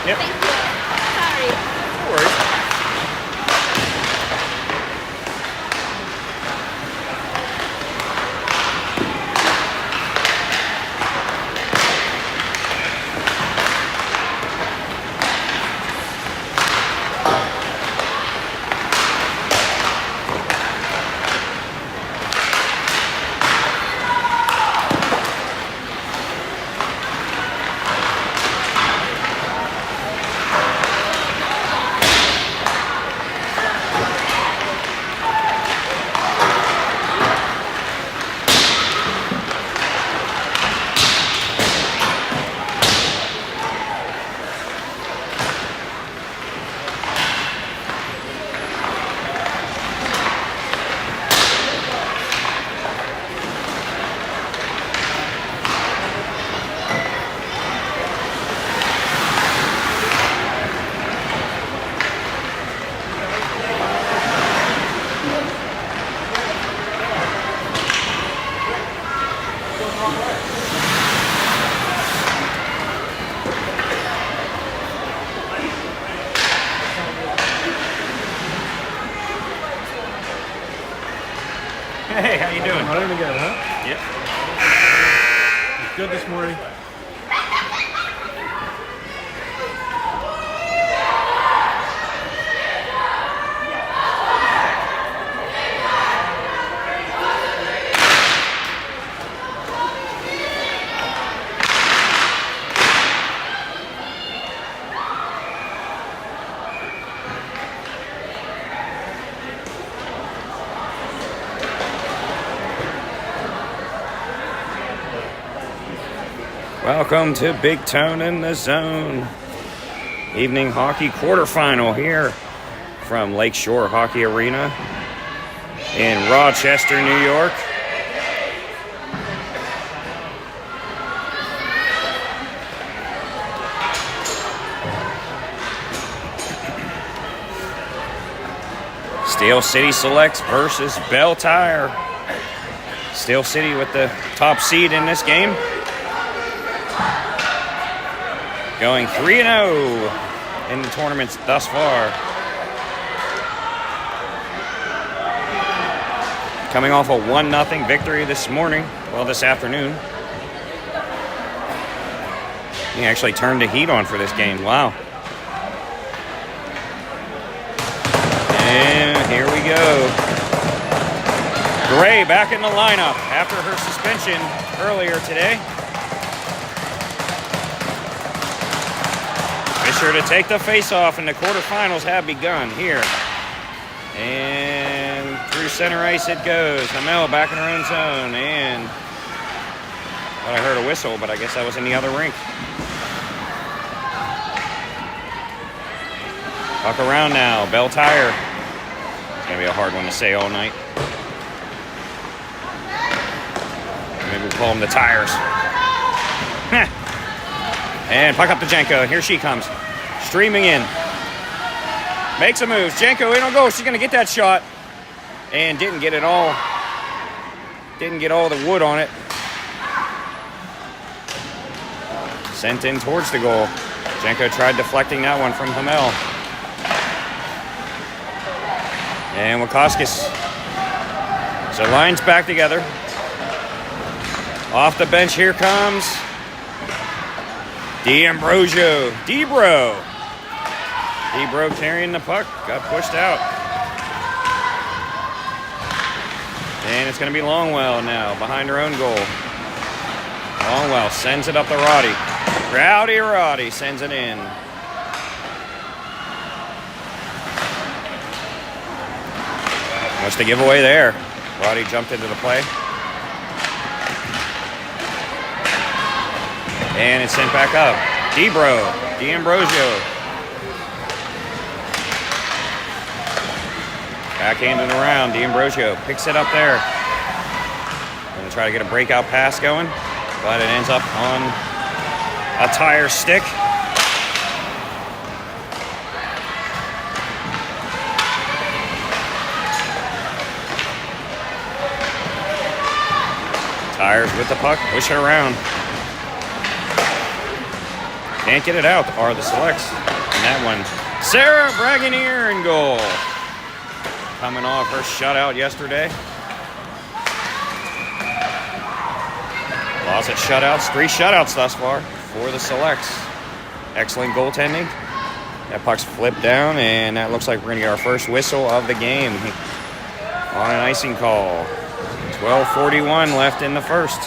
Yep. Thank you. Sorry. No worries. Hey, how you doing? Running again, huh? Yep. It's good this morning. Welcome to Big Tone in the Zone. Evening hockey quarterfinal here from Lakeshore Hockey Arena in Rochester, New York. Steel City Selects versus Belle Tire. Steel City with the top seed in this game. Going 3-0 in the tournaments thus far. Coming off a 1-0 victory this morning, well, this afternoon. He actually turned the heat on for this game. Wow. And here we go. Gray back in the lineup after her suspension earlier today. Be sure to take the face-off, and the quarterfinals have begun here. And through center ice it goes. Hamel back in her own zone, and well, I heard a whistle, but I guess that was in the other rink. Puck around now, Belle Tire. It's going to be a hard one to say all night. Maybe we'll call them the Tires. And puck up to Jenko. Here she comes. Streaming in. Makes a move. Jenko in on goal. She's going to get that shot. And didn't get it all. Didn't get all the wood on it. Sent in towards the goal. Jenko tried deflecting that one from Hamel. And Wakaskis. So lines back together. Off the bench here comes D'Ambrosio. Debro carrying the puck. Got pushed out. And it's going to be Longwell now behind her own goal. Longwell sends it up to Roddy. Roddy sends it in. What's the giveaway there? Roddy jumped into the play. And it's sent back up. D'Ambrosio. Backhanding around. D'Ambrosio picks it up there. Gonna try to get a breakout pass going, but it ends up on a Tire stick. Tires with the puck, push it around. Can't get it out, are the selects. And that one, Sarah Bragonier in goal. Coming off her shutout yesterday. Lots of shutouts, 3 shutouts thus far for the selects. Excellent goaltending. That puck's flipped down, and that looks like we're gonna get our first whistle of the game on an icing call. 12:41 left in the first.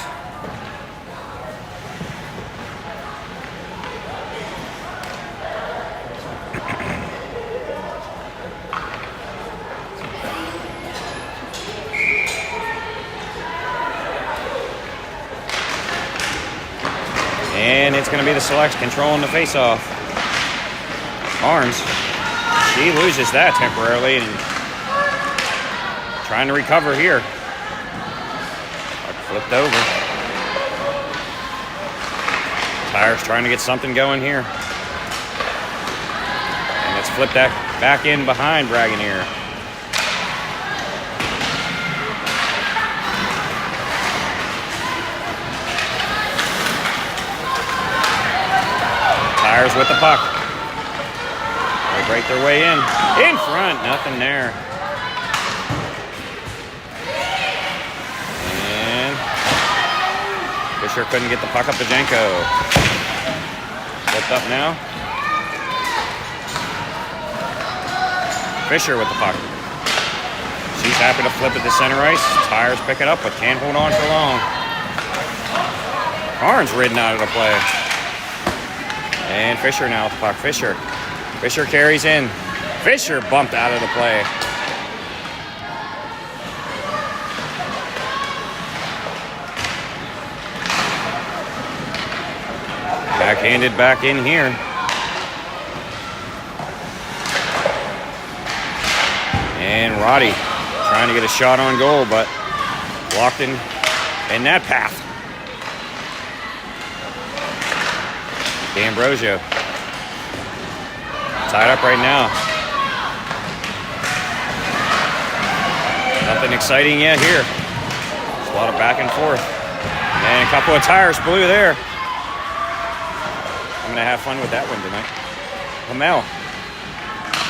And it's going to be the selects controlling the face-off. Barnes, she loses that temporarily and trying to recover here. Flipped over. Tires trying to get something going here. And it's flipped back in behind Bragonier. Tires with the puck. They break their way in. In front, nothing there. And Fisher couldn't get the puck up to Janko. Flipped up now. Fisher with the puck. She's happy to flip it to center ice. Tires pick it up, but can't hold on for long. Barnes ridden out of the play. And Fisher now with the puck. Fisher carries in. Fisher bumped out of the play. Backhanded back in here. And Roddy trying to get a shot on goal, but blocked in that path. D'Ambrosio. Tied up right now. Nothing exciting yet here. There's a lot of back and forth. And a couple of tires blew there. I'm going to have fun with that one tonight.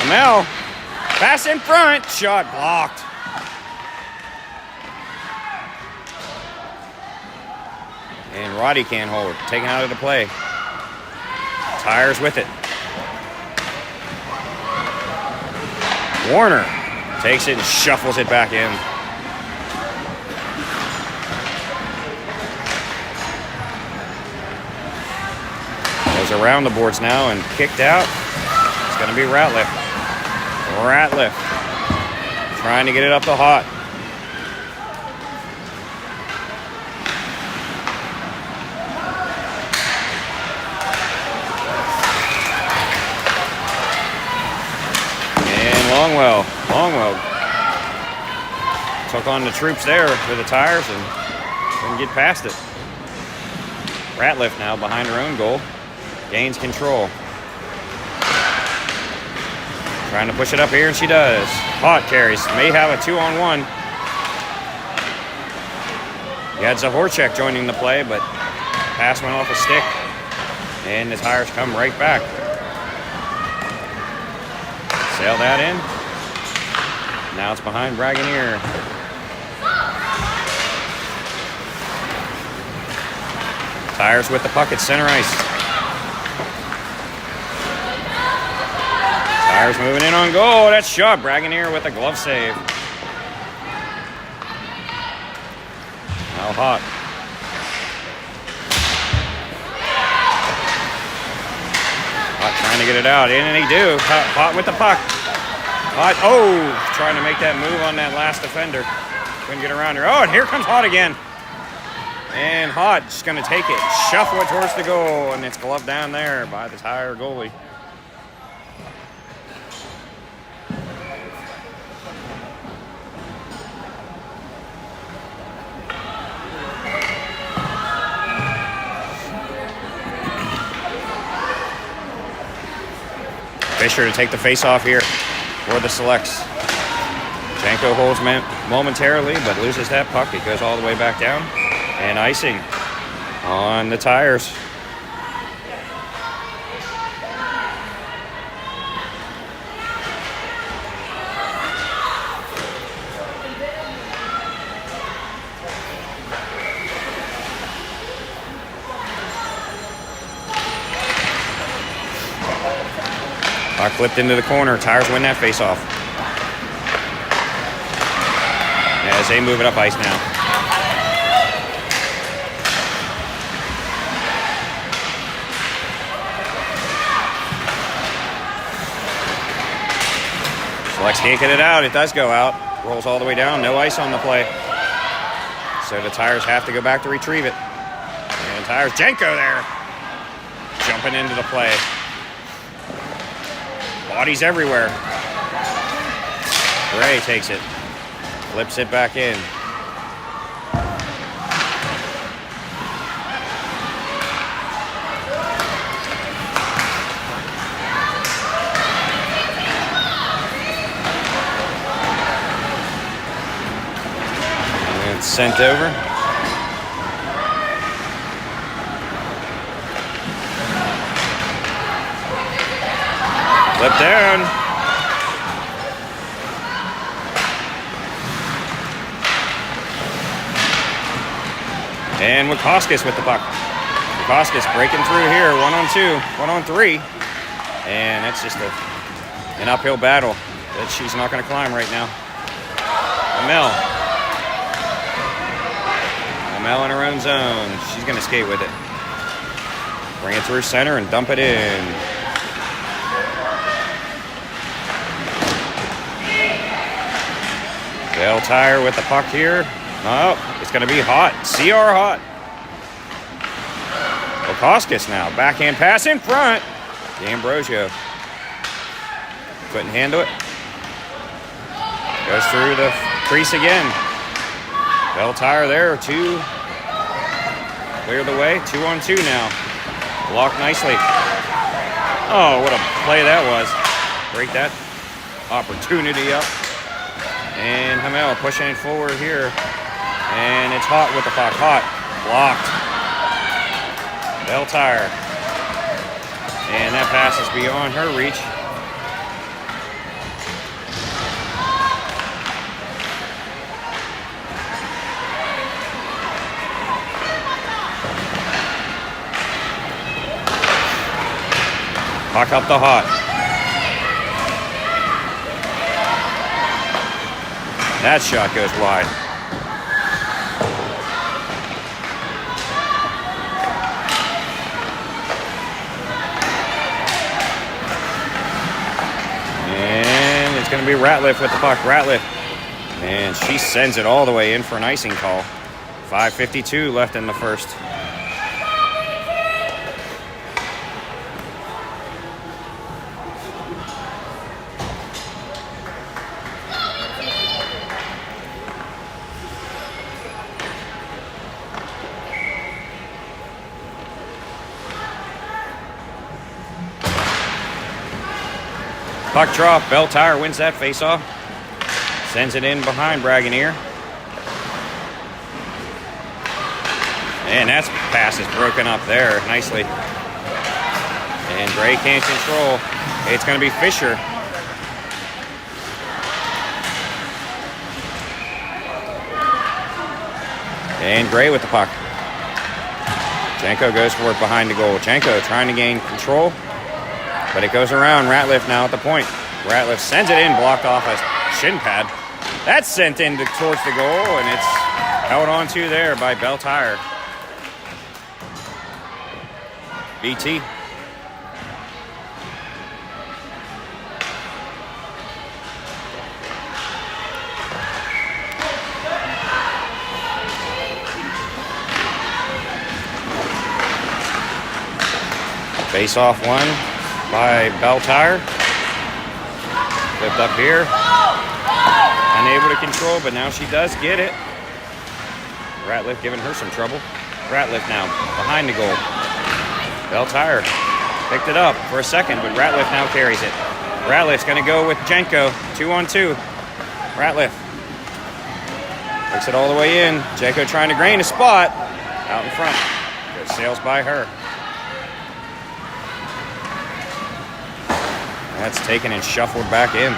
Hamel. Pass in front. Shot blocked. And Roddy can't hold. Taken out of the play. Tires with it. Warner takes it and shuffles it back in. Goes around the boards now and kicked out. It's going to be Ratliff. Trying to get it up the hot. Longwell took on the troops there with the tires and couldn't get past it. Ratliff now behind her own goal. Gains control. Trying to push it up here, and she does. Hot carries. May have a 2-on-1. You had Zahorchek joining the play, but pass went off a stick, and the tires come right back. Sail that in. Now it's behind Bragonier. Tires with the puck at center ice. Tires moving in on goal. That's shot. Bragonier with a glove save. Now Hot. Hot trying to get it out. In and he do. Hot with the puck. Hot, trying to make that move on that last defender. Couldn't get around her. Oh, and here comes Hot again. And Hot just going to take it, shuffle it towards the goal, and it's gloved down there by the Tire goalie. Fisher to take the face-off here for the selects. Janko holds momentarily, but loses that puck. It goes all the way back down. And icing on the Tires. Puck flipped into the corner. Tires win that face-off. As they move it up ice now. Flex can't get it out. It does go out. Rolls all the way down. No ice on the play. So the Tires have to go back to retrieve it. And Tires, Jenko there. Jumping into the play. Bodies everywhere. Gray takes it. Flips it back in. And it's sent over. Flip down. And Wachowskis with the puck. Wachowskis breaking through here. 1-on-2, 1-on-3. And that's just an uphill battle that she's not going to climb right now. Amel in her own zone. She's going to skate with it. Bring it through center and dump it in. Belle Tire with the puck here. Oh, it's going to be hot. CR hot. Wachowskis now. Backhand pass in front. D'Ambrosio. Couldn't handle it. Goes through the crease again. Belle Tire there. Two. Clear the way. 2-on-2 now. Blocked nicely. Oh, what a play that was. Break that opportunity up. And Hamel pushing it forward here. And it's hot with the puck. Hot. Blocked. Belle Tire. And that pass is beyond her reach. Puck up the hot. That shot goes wide. And it's going to be Ratliff with the puck. Ratliff. And she sends it all the way in for an icing call. 5:52 left in the first. Puck drop. Belle Tire wins that faceoff. Sends it in behind Braganier. And that pass is broken up there nicely. And Gray can't control. It's going to be Fisher. And Gray with the puck. Janko goes for it behind the goal. Janko trying to gain control. But it goes around. Ratliff now at the point. Ratliff sends it in, blocked off a shin pad. That's sent in towards the goal, and it's held on to there by Belle Tire. BT. Face off one by Belle Tire. Flipped up here. Unable to control, but now she does get it. Ratliff giving her some trouble. Ratliff now behind the goal. Belle Tire picked it up for a second, but Ratliff now carries it. Ratliff's going to go with Jenko. 2-on-2. Ratliff takes it all the way in. Jenko trying to gain a spot out in front. Goes sails by her. That's taken and shuffled back in.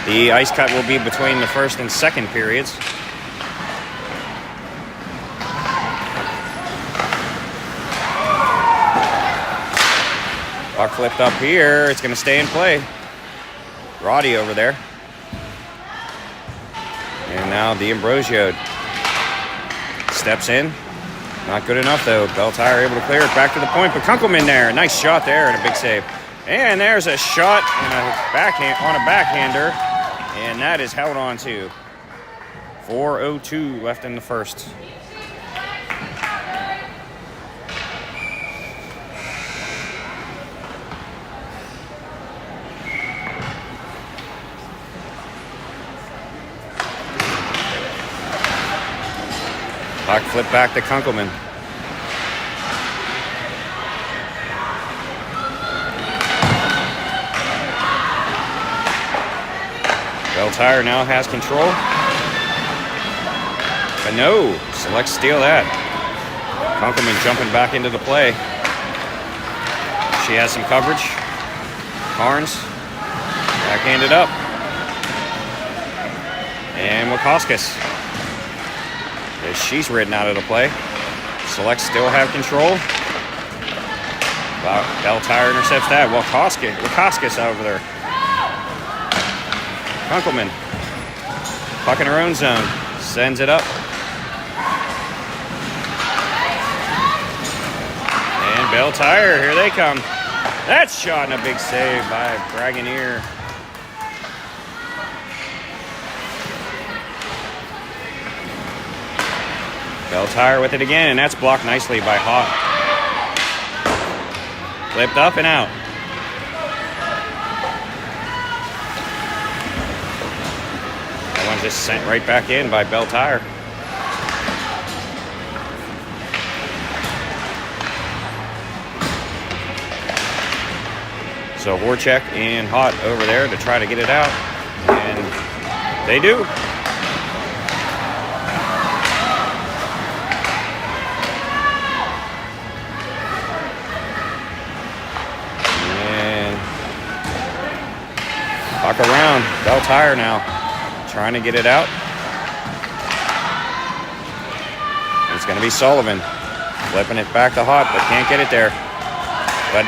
The ice cut will be between the first and second periods. Puck flipped up here. It's going to stay in play. Roddy over there. And now D'Ambrosio steps in. Not good enough, though. Belle Tire able to clear it back to the point. But Kunkelman there. Nice shot there and a big save. And there's a shot and a backhand on a backhander. And that is held on to. 4:02 left in the first. Puck flip back to Kunkelman. Belle Tire now has control. But no, Select steal that. Kunkelman jumping back into the play. She has some coverage. Carnes backhanded up. And Wakauskas. She's ridden out of the play. Select still have control. Belle Tire intercepts that. Wakauskas over there. Kunkelman. Puck in her own zone. Sends it up. And Belle Tire, here they come. That shot and a big save by Dragoneer. Belle Tire with it again, and that's blocked nicely by Hawk. Flipped up and out. That one just sent right back in by Belle Tire. So Horchak and Hot over there to try to get it out, and they do. Puck around. Belle Tire now trying to get it out. It's going to be Sullivan flipping it back to Hot, but can't get it there. But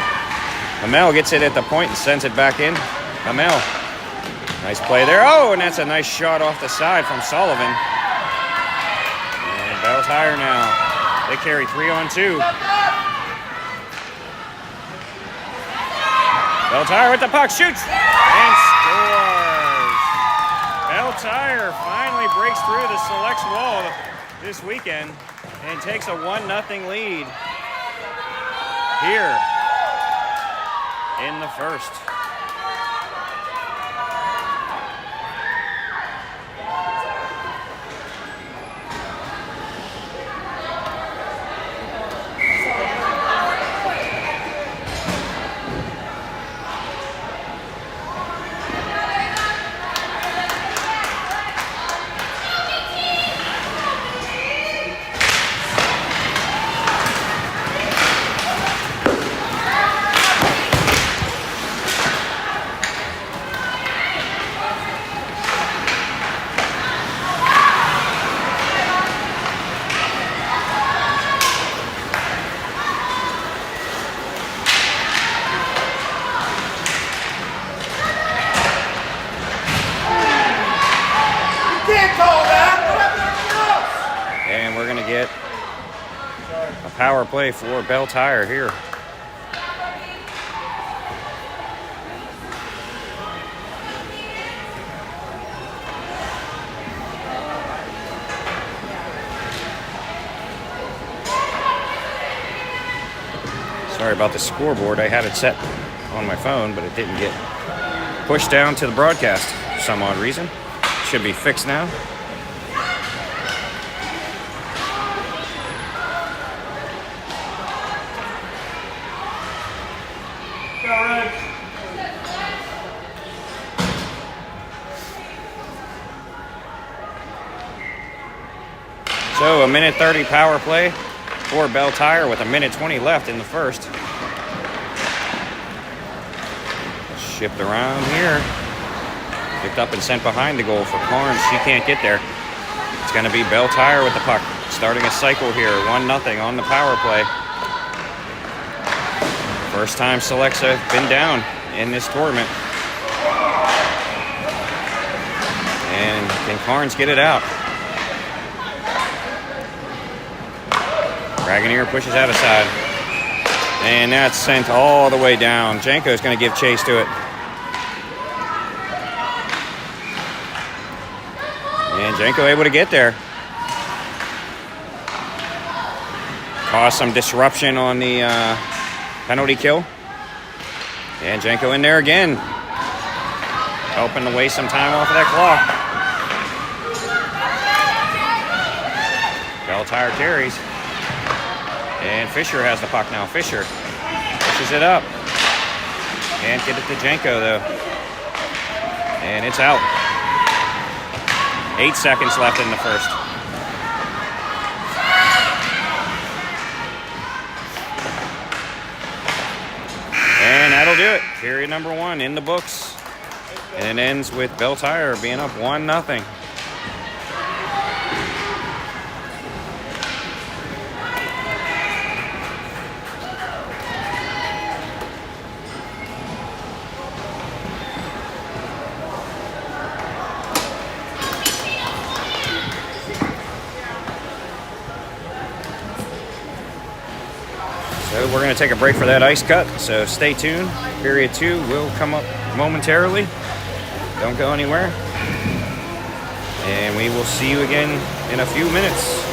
Hamel gets it at the point and sends it back in. Hamel. Nice play there. Oh, and that's a nice shot off the side from Sullivan. And Belle Tire now. They carry 3-on-2. Belle Tire with the puck. Shoots. And scores. Belle Tire finally breaks through the Select's wall this weekend and takes a 1-0 lead here in the first. And we're going to get a power play for Belle Tire here. Sorry about the scoreboard. I had it set on my phone, but it didn't get pushed down to the broadcast for some odd reason. Should be fixed now. So a minute 30 power play for Belle Tire with a minute 20 left in the first. Shipped around here. Picked up and sent behind the goal for Carnes. She can't get there. It's going to be Belle Tire with the puck. Starting a cycle here. 1-0 on the power play. First time selects have been down in this tournament. And can Carnes get it out? Dragoneer pushes out of side. And that's sent all the way down. Janko's going to give chase to it. And Janko able to get there. Caused some disruption on the penalty kill. And Janko in there again. Helping to waste some time off of that clock. Belle tire carries. And Fisher has the puck now. Fisher pushes it up. Can't get it to Janko though. And it's out. 8 seconds left in the first. And that'll do it. Period number 1 in the books. And it ends with Belle Tire being up 1-0. So we're going to take a break for that ice cut, so stay tuned. Period 2 will come up momentarily. Don't go anywhere. And we will see you again in a few minutes.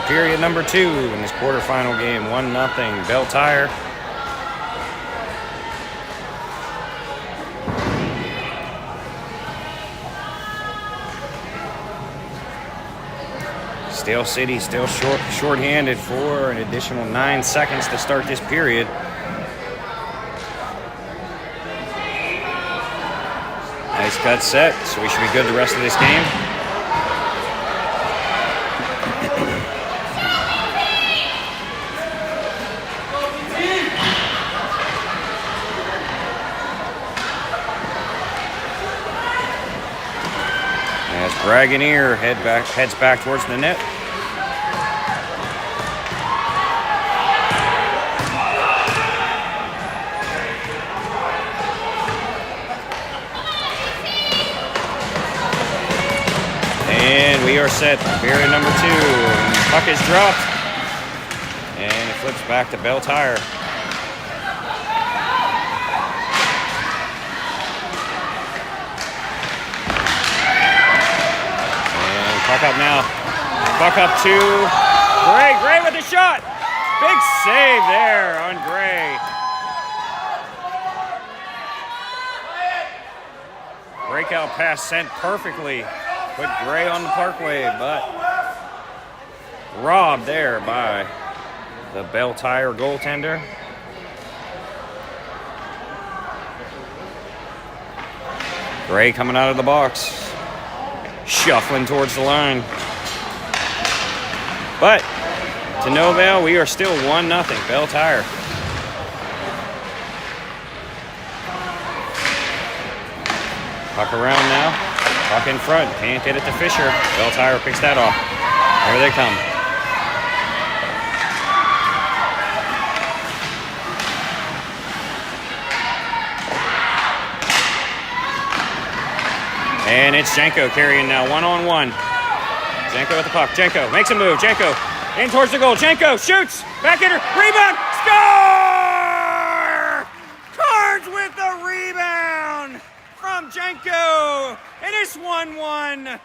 period number 2 in this quarterfinal game. 1-0 Belle Tire. Steel City still short-handed for an additional 9 seconds to start this period. Nice cut set, so we should be good the rest of this game. As Dragoneer heads back towards the net. And we are set. Period number 2. Puck is dropped. And it flips back to Belle Tire. And puck up now. Puck up to Gray. Gray with the shot. Big save there on Gray. Breakout pass sent perfectly. Put Gray on the Parkway, but robbed there by the Belle Tire goaltender. Gray coming out of the box, shuffling towards the line. But to no avail, we are still 1-0 Belle Tire. Puck around now. Puck in front, can't get it to Fisher. Belle Tire picks that off. Here they come. And it's Janko carrying now 1-on-1. Janko with the puck. Janko makes a move. Janko in towards the goal. Janko shoots. Back hitter. Rebound. Score! Cards with the rebound from Janko. And it's 1-1.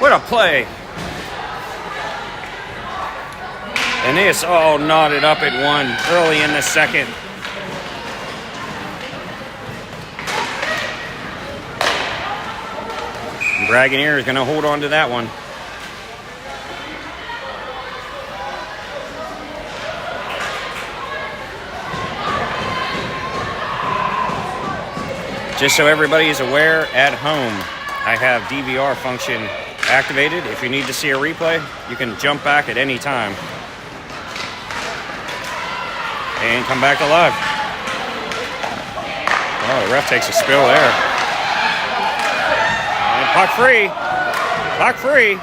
What a play. And it's all knotted up at 1 early in the second. Dragoneer is going to hold on to that one. Just so everybody is aware, at home, I have DVR function activated. If you need to see a replay, you can jump back at any time and come back to live. Oh, the ref takes a spill there. And puck free. Puck free.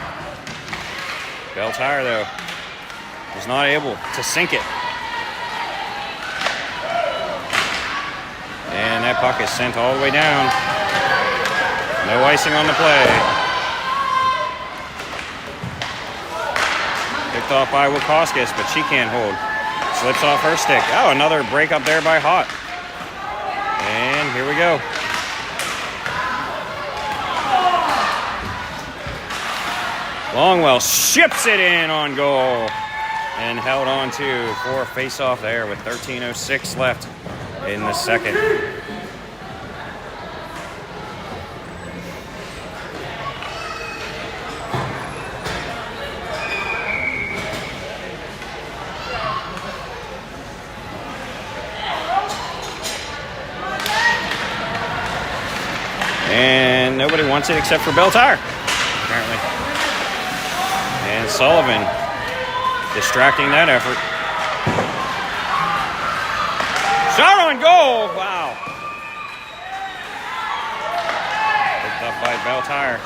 Belle Tire, though, was not able to sink it. And that puck is sent all the way down. No icing on the play. Picked off by Wachowskis, but she can't hold. Slips off her stick. Oh, another break up there by Hott. And here we go. Longwell ships it in on goal and held on to for a face-off there with 13:06 left in the second. And nobody wants it except for Belle Tire, apparently. And Sullivan distracting that effort. Shot on goal! Wow. Picked up by Belle Tire.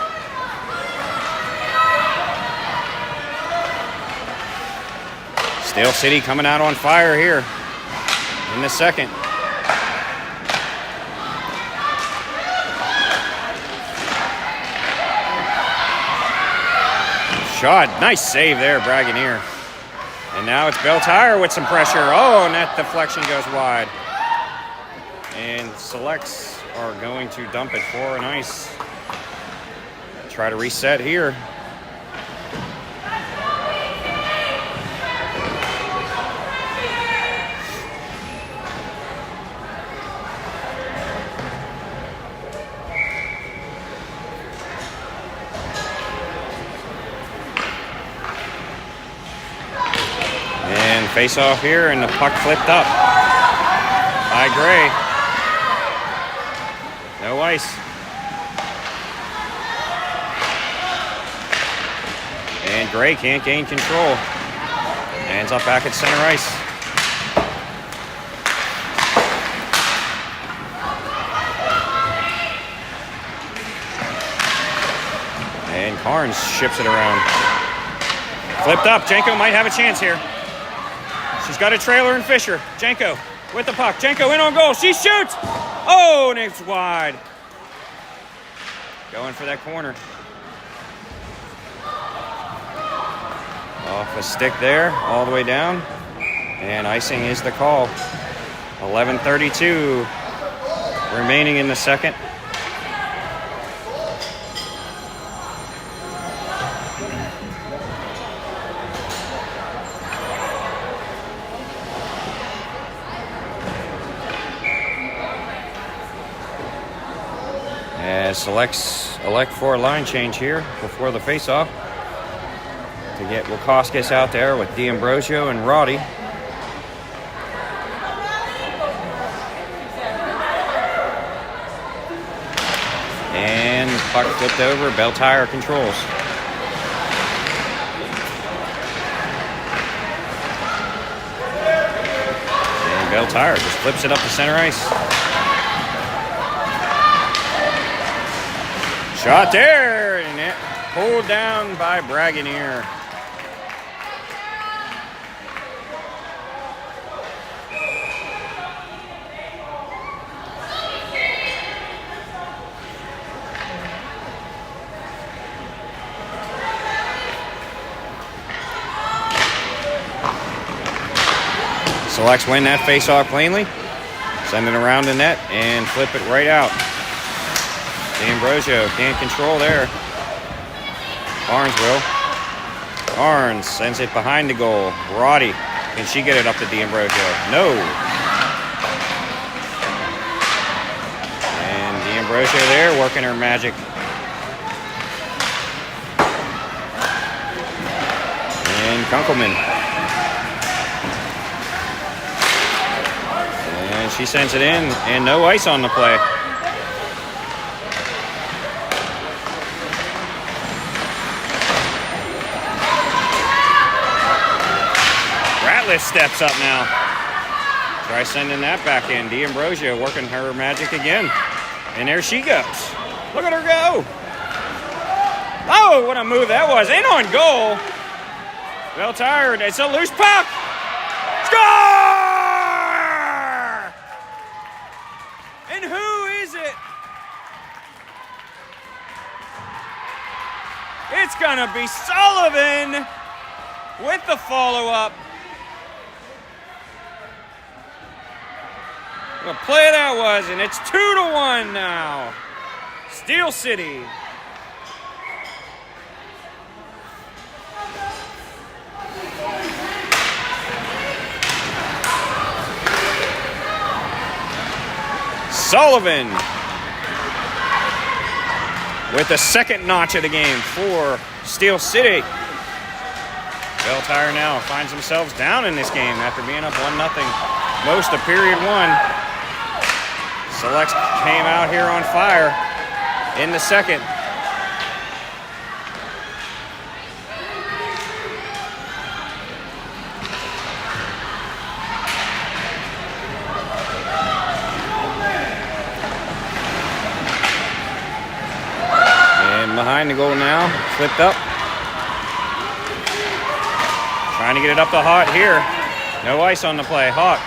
Steel City coming out on fire here in the second. shot. Nice save there, Braganier. And now it's Belle Tire with some pressure. Oh, and that deflection goes wide. And Selects are going to dump it for an ice. Try to reset here. And face off here, and the puck flipped up by Gray. No ice. And Gray can't gain control. Ends up back at center ice. And Carnes ships it around. Flipped up. Janko might have a chance here. She's got a trailer and Fisher. Janko with the puck. Janko in on goal. She shoots. Oh, and it's wide. Going for that corner. Off a stick there, all the way down. And icing is the call. 11:32 remaining in the second. As Selects elect for a line change here before the face-off to get Wakauskas out there with D'Ambrosio and Roddy. And puck flipped over. Belle Tire controls. And Belle Tire just flips it up to center ice. Shot there, and it pulled down by Braganier. Selects win that face-off cleanly, send it around the net, and flip it right out. D'Ambrosio can't control there. Barnes will. Barnes sends it behind the goal. Roddy, can she get it up to D'Ambrosio? No. And D'Ambrosio there working her magic. And Kunkelman. And she sends it in, and no ice on the play. Steps up now. Try sending that back in. D'Ambrosio working her magic again. And there she goes. Look at her go. Oh, what a move that was. In on goal. Belle Tire. It's a loose puck. Score! And who is it? It's going to be Sullivan with the follow-up. What a play that was, and it's 2-1 now. Steel City. Sullivan with the second notch of the game for Steel City. Belle Tire now finds themselves down in this game after being up 1-0 most of period one. Selects came out here on fire in the second. And behind the goal now, flipped up. Trying to get it up to Haught here. No ice on the play. Haught,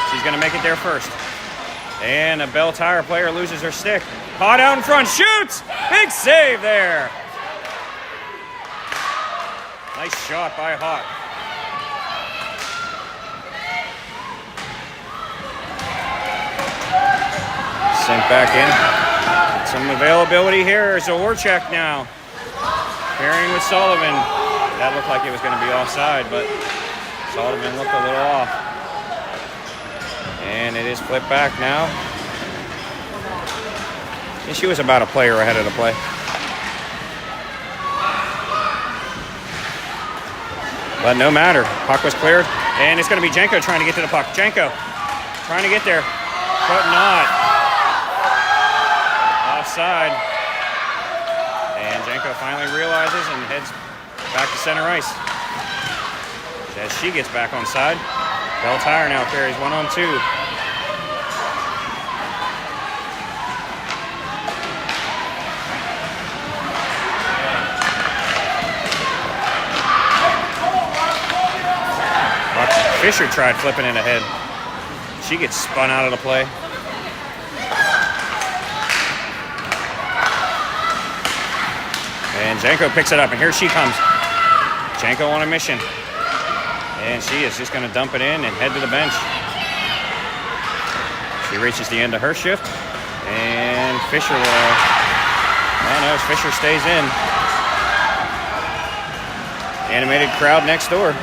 she's going to make it there first. And a Belle Tire player loses her stick. Haught out in front, shoots! Big save there. Nice shot by Hot. Sent back in. Some availability here. Zawarchek now. Pairing with Sullivan. That looked like it was going to be offside, but Sullivan looked a little off. And it is flipped back now. And she was about a player ahead of the play. But no matter. Puck was cleared. And it's going to be Jenko trying to get to the puck. Jenko trying to get there. But not. Offside. And Jenko finally realizes and heads back to center ice. As she gets back on side. Belle Tire now carries 1-on-2. Fisher tried flipping it ahead. She gets spun out of the play. And Janko picks it up, and here she comes. Janko on a mission. And she is just going to dump it in and head to the bench. She reaches the end of her shift. And Fisher will... Oh no, Fisher stays in. Animated crowd next door.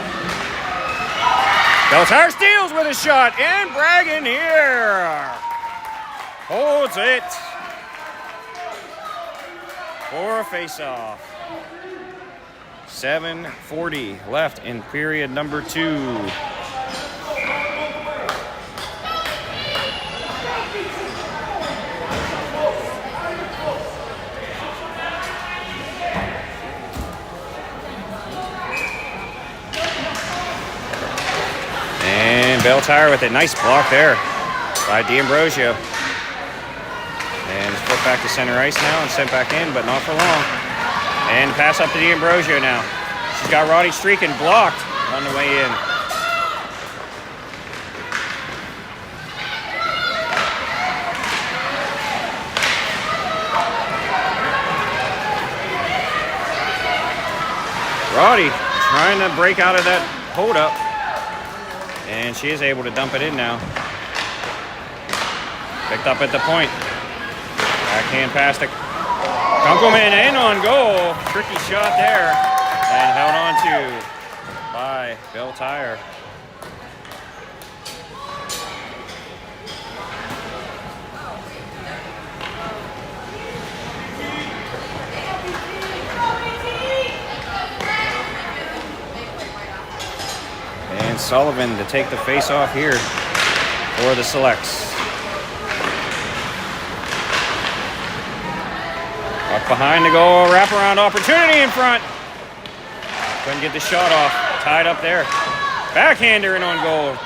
Belle Tire steals with a shot, and Bragan here holds it for a face-off. 7:40 left in period number 2. And Belle Tire with a nice block there by D'Ambrosio. And it's flipped back to center ice now and sent back in, but not for long. And pass up to D'Ambrosio now. She's got Roddy streaking, blocked on the way in. Roddy trying to break out of that hold-up. And she is able to dump it in now. Picked up at the point. Backhand pass to Kunkelman in on goal. Tricky shot there. And held on to by Belle Tire. And Sullivan to take the face off here for the Selects. Up behind the goal, wraparound opportunity in front. Couldn't get the shot off. Tied up there. Backhander in on goal.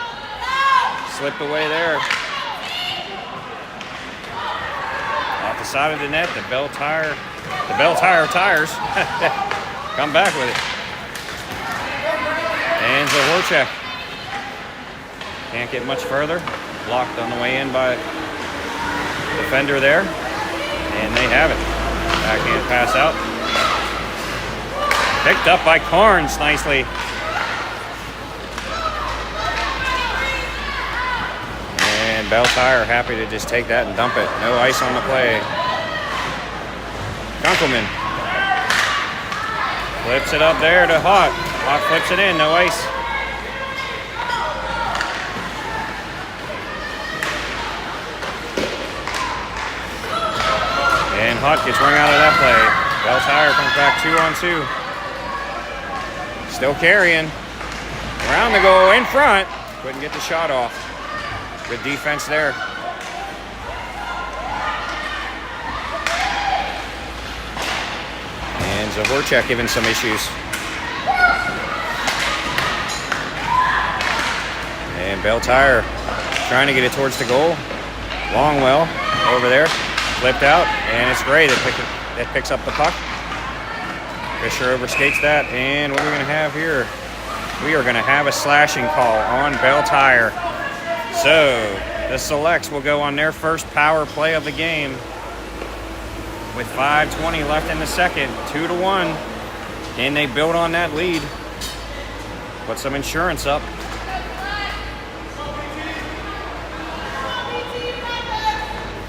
Slipped away there. Off the side of the net, the Belle Tire tires. Come back with it. And Zawarchek can't get much further. Blocked on the way in by the defender there. And they have it. Backhand pass out. Picked up by Carnes nicely. And Belle Tire happy to just take that and dump it. No ice on the play. Kunkelman flips it up there to Hawk. Hawk flips it in, no ice. And Hawk gets rung out of that play. Belle Tire comes back 2-on-2. Still carrying. Around the goal, in front. Couldn't get the shot off. Good defense there. And Zawarchek giving some issues. And Belle Tire trying to get it towards the goal. Longwell over there. Flipped out, and it's great. It picks up the puck. Fisher overskates that, and what are we going to have here? We are going to have a slashing call on Belle Tire. So the Selects will go on their first power play of the game with 5:20 left in the second, 2-1. Can they build on that lead? Put some insurance up.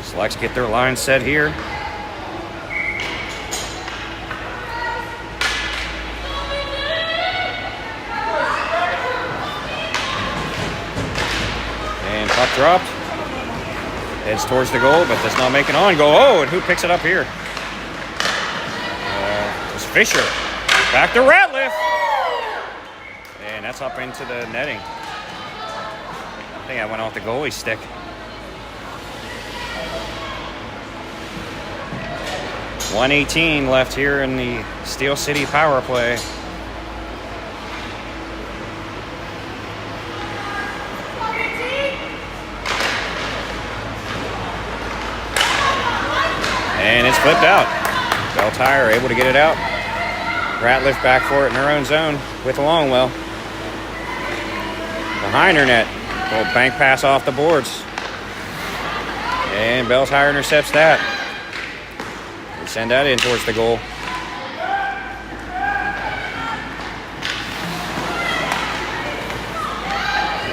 Selects get their line set here. And puck dropped. Heads towards the goal, but does not make it on goal. Oh, and who picks it up here? It's Fisher. Back to Ratliff. And that's up into the netting. I think I went off the goalie stick. .118 left here in the Steel City power play. And it's flipped out. Belle Tire able to get it out. Ratliff back for it in her own zone with Longwell. Behind her net. Little bank pass off the boards. And Belle Tire intercepts that. They send that in towards the goal.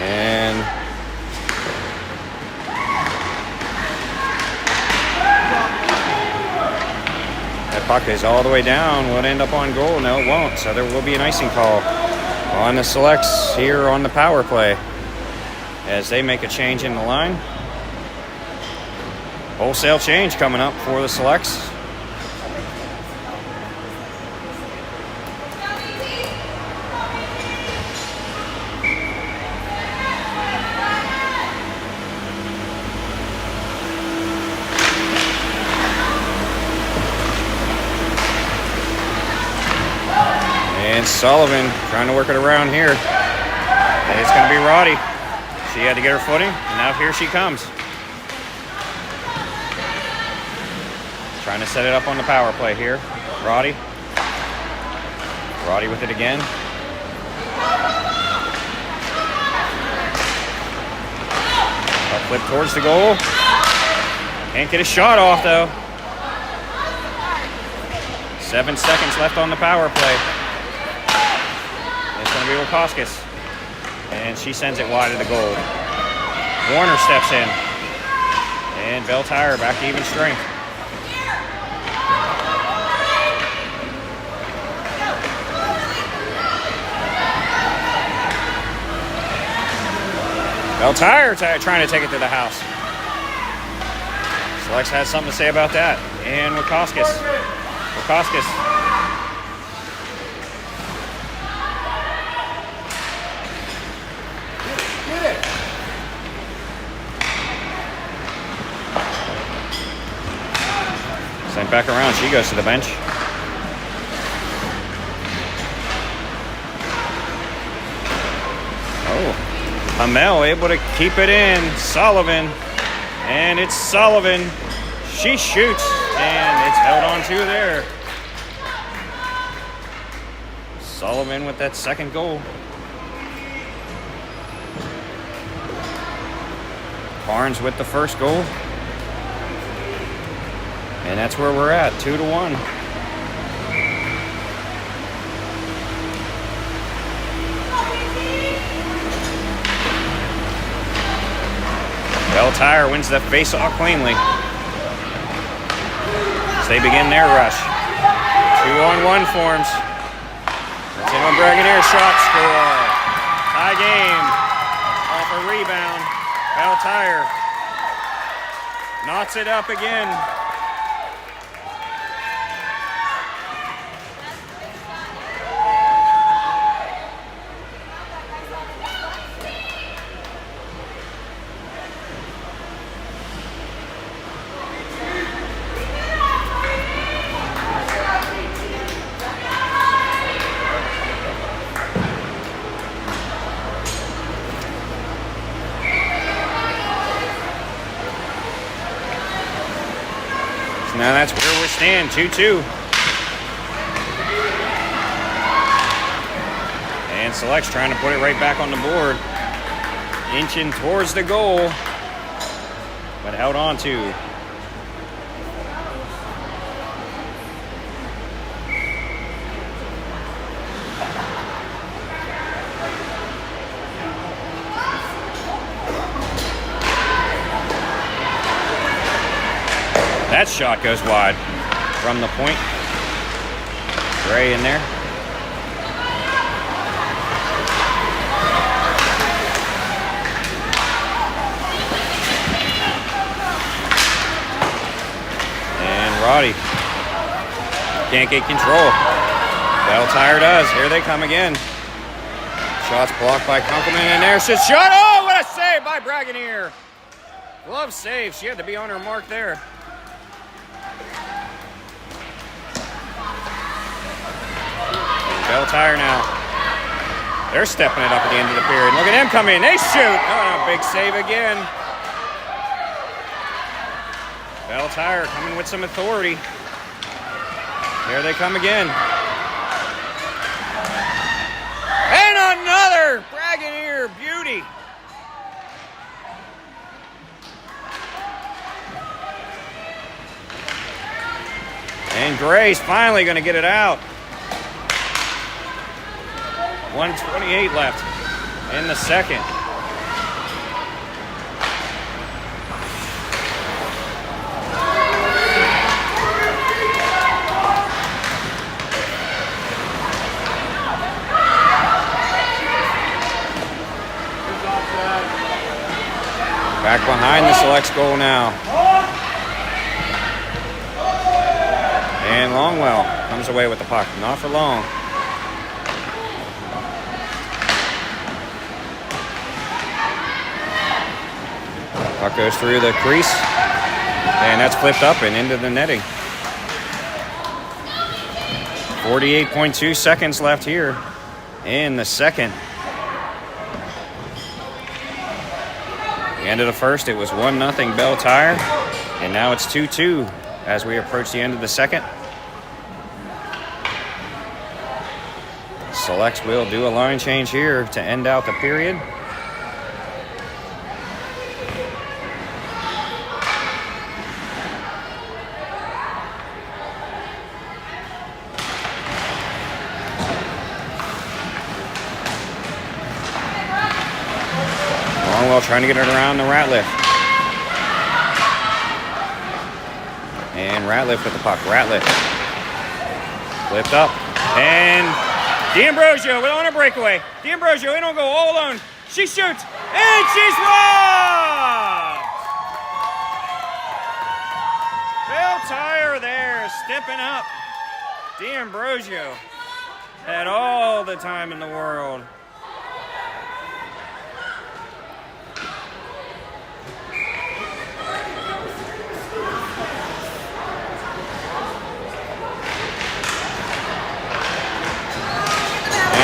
And that puck is all the way down. Will it end up on goal? No, it won't. So there will be an icing call on the Selects here on the power play as they make a change in the line. Wholesale change coming up for the Selects. And Sullivan trying to work it around here. And it's going to be Roddy. She had to get her footing, and now here she comes. Trying to set it up on the power play here. Roddy. Roddy with it again. A flip towards the goal. Can't get a shot off, though. 7 seconds left on the power play. It's going to be Wakoskis. And she sends it wide of the goal. Warner steps in. And Belle Tire back to even strength. Belle Tire trying to take it to the house. Selects has something to say about that. And Wakoskis. Sent back around. She goes to the bench. Oh. Hamel able to keep it in. Sullivan. And it's Sullivan. She shoots. And it's held on to there. Sullivan with that second goal. Barnes with the first goal. And that's where we're at, 2-1. Belle Tire wins the face-off cleanly. As they begin their rush. 2-on-1 forms. That's in a Dragonair shot score. Tie game. Off a rebound. Belle Tire knots it up again. Now that's where we stand, 2-2. And Select's trying to put it right back on the board. Inching towards the goal, but held on to. That shot goes wide from the point. Gray in there. And Roddy can't get control. Belle Tire does. Here they come again. Shots blocked by Kunkelman, and there's his shot. Oh, what a save by Bragonier. Glove save. She had to be on her mark there. Belle Tire now. They're stepping it up at the end of the period. Look at them come in. They shoot. Oh, big save again. Belle Tire coming with some authority. Here they come again. And another Bragonier beauty. And Gray's finally going to get it out. 1:28 left in the second. Back behind the Selects goal now. And Longwell comes away with the puck. Not for long. Puck goes through the crease. And that's flipped up and into the netting. 48.2 seconds left here in the second. The end of the first, it was 1-0 Belle Tire. And now it's 2-2 as we approach the end of the second. Selects will do a line change here to end out the period. Longwell trying to get it around the Ratliff. And Ratliff with the puck. Ratliff flipped up. And D'Ambrosio on a breakaway. D'Ambrosio in on goal all alone. She shoots. And she's robbed! Belle Tire there stepping up. D'Ambrosio had all the time in the world.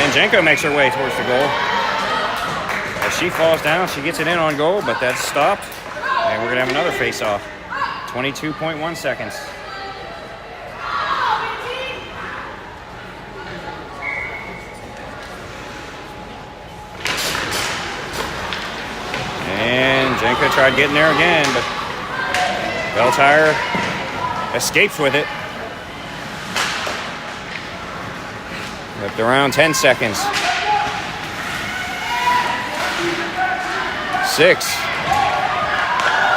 Jenko makes her way towards the goal. As she falls down, she gets it in on goal, but that's stopped. And we're going to have another face-off. 22.1 seconds. And Jenko tried getting there again, but Belle Tire escapes with it. Left around 10 seconds. 6.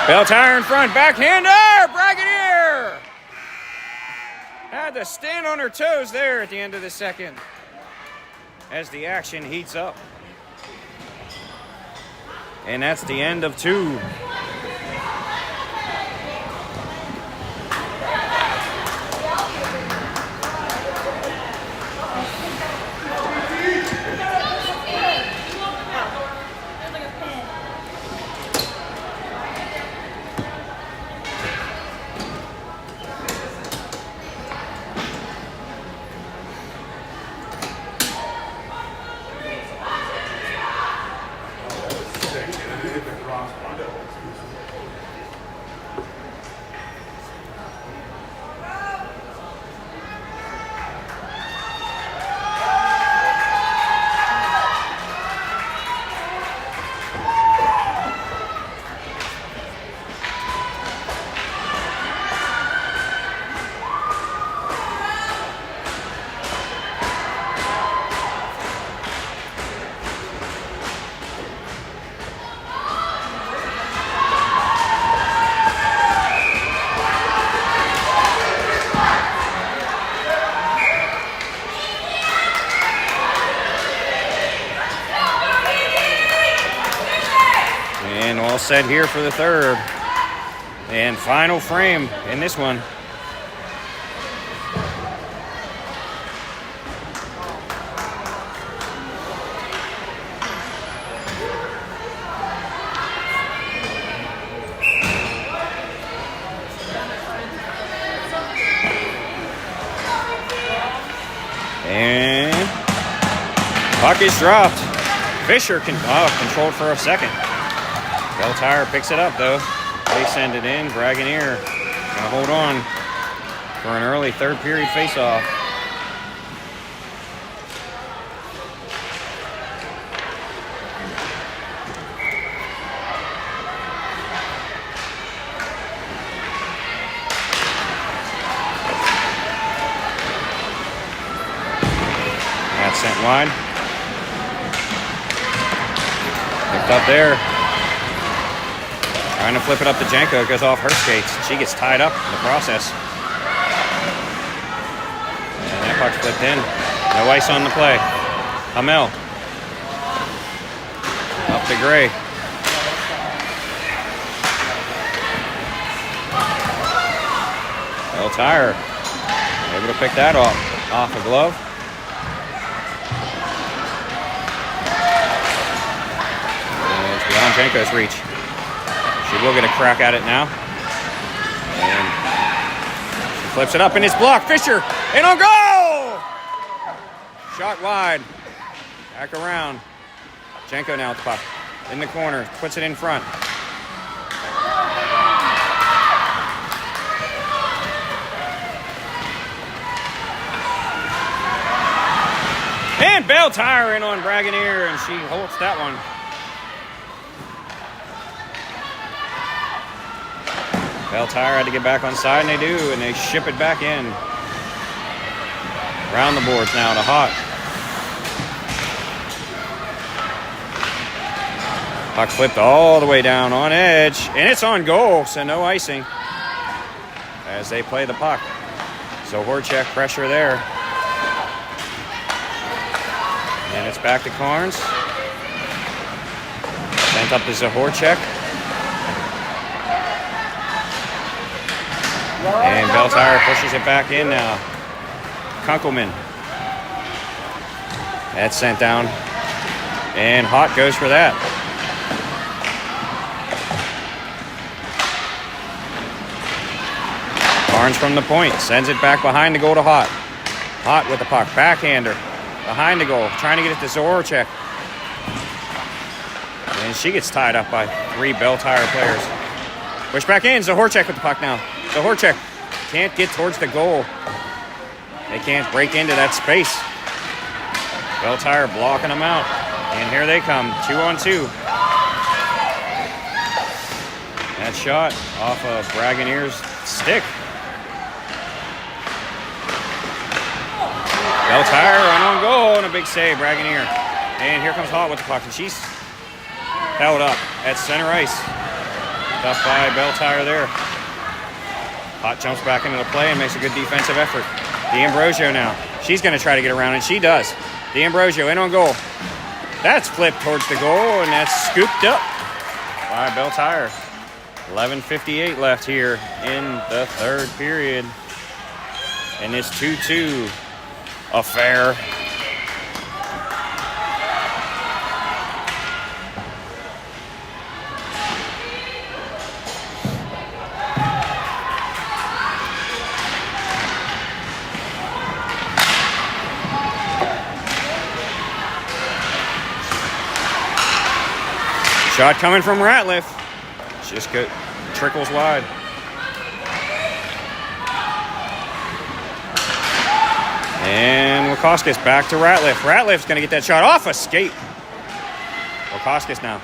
Belle Tire in front. Backhander! Bragonier! Had to stand on her toes there at the end of the second as the action heats up. And that's the end of 2. All set here for the third. And final frame in this one. And puck is dropped. Fisher controlled for a second. Belle Tire picks it up though. They send it in. Dragoneer gonna hold on for an early third period faceoff. That's sent wide. Picked up there. Trying to flip it up to Janko. It goes off her skates. She gets tied up in the process. And that puck's flipped in. No ice on the play. Hamel. Up to Gray. Belle Tire. Able to pick that off a glove. And it's beyond Janko's reach. She will get a crack at it now. And she flips it up and it's blocked. Fisher, and on goal! Shot wide. Back around. Janko now with the puck. In the corner, puts it in front. And Belle Tire in on Dragoneer, and she holds that one. Belle Tire had to get back on side, and they do, and they ship it back in. Around the boards now to Hot. Puck flipped all the way down on edge, and it's on goal, so no icing as they play the puck. So Horchak pressure there. And it's back to Carnes. Sent up to Zahorchek. And Belle Tire pushes it back in now. Kunkelman. That's sent down. And Hot goes for that. Barnes from the point. Sends it back behind the goal to Hot. Hot with the puck. Backhander. Behind the goal. Trying to get it to Zahorchek. And she gets tied up by three Belle Tire players. Push back in. Zahorchek with the puck now. Zahorchek can't get towards the goal. They can't break into that space. Belle Tire blocking them out. And here they come, 2-on-2. That shot off of Dragoneer's stick. Belle Tire run on goal and a big save, Dragoneer. And here comes Hot with the puck, and she's held up at center ice. Tough by Belle Tire there. Hot jumps back into the play and makes a good defensive effort. D'Ambrosio now. She's going to try to get around, and she does. D'Ambrosio in on goal. That's flipped towards the goal, and that's scooped up by Belle Tire. 11:58 left here in the third period. And this 2-2 affair. Shot coming from Ratliff. Just trickles wide. And Wachowskis back to Ratliff. Ratliff's going to get that shot off a skate. Wachowskis now.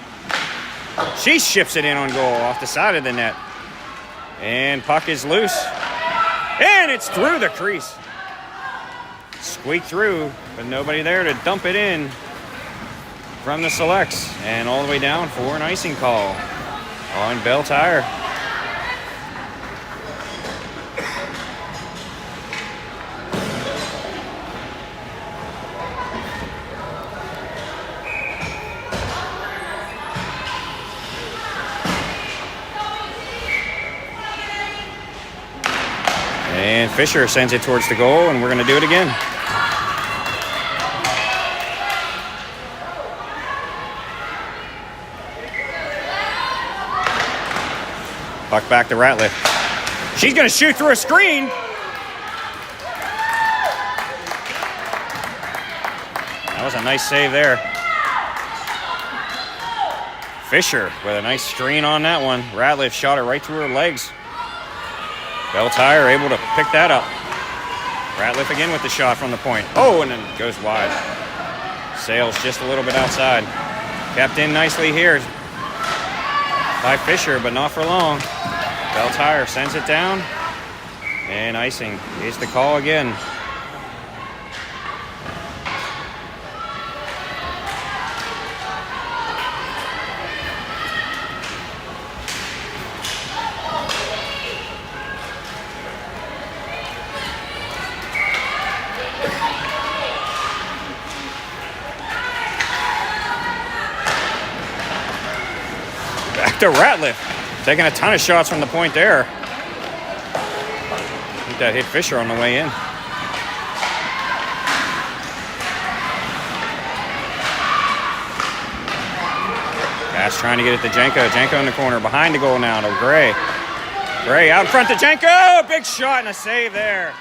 She ships it in on goal off the side of the net. And puck is loose. And it's through the crease. Squeak through, but nobody there to dump it in from the selects. And all the way down for an icing call on Belle Tire. Fisher sends it towards the goal, and we're going to do it again. Puck back to Ratliff. She's going to shoot through a screen. That was a nice save there. Fisher with a nice screen on that one. Ratliff shot it right through her legs. Belle Tire able to pick that up. Ratliff again with the shot from the point. Oh, and then goes wide. Sails just a little bit outside. Kept in nicely here by Fisher, but not for long. Belle Tire sends it down. And icing is the call again. Back to Ratliff. Taking a ton of shots from the point there. I think that hit Fisher on the way in. Cass trying to get it to Janko. Janko in the corner. Behind the goal now to Gray. Gray out in front to Janko. Big shot and a save there.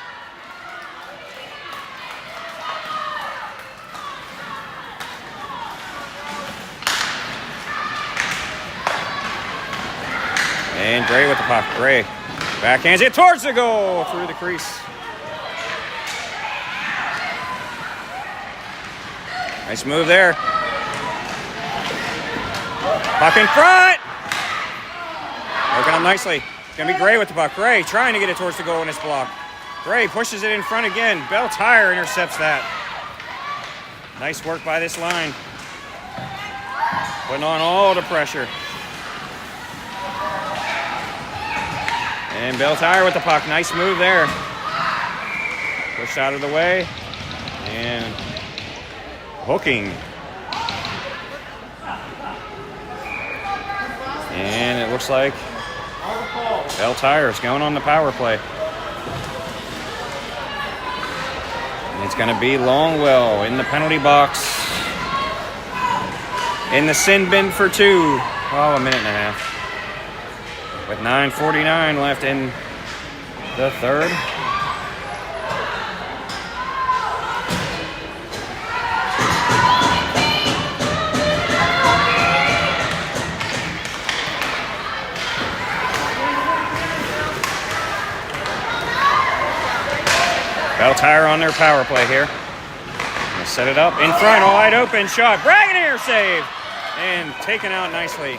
And Gray with the puck. Gray backhands it towards the goal through the crease. Nice move there. Puck in front. Working up nicely. It's going to be Gray with the puck. Gray trying to get it towards the goal in his block. Gray pushes it in front again. Belle Tire intercepts that. Nice work by this line. Putting on all the pressure. And Belle Tire with the puck. Nice move there. Pushed out of the way. And hooking. And it looks like Belle Tire is going on the power play. And it's going to be Longwell in the penalty box. In the sin bin for 2. Oh, a minute and a half. With 9:49 left in the third. Belle Tire on their power play here. Gonna set it up in front, wide open shot. Bragonier save and taken out nicely.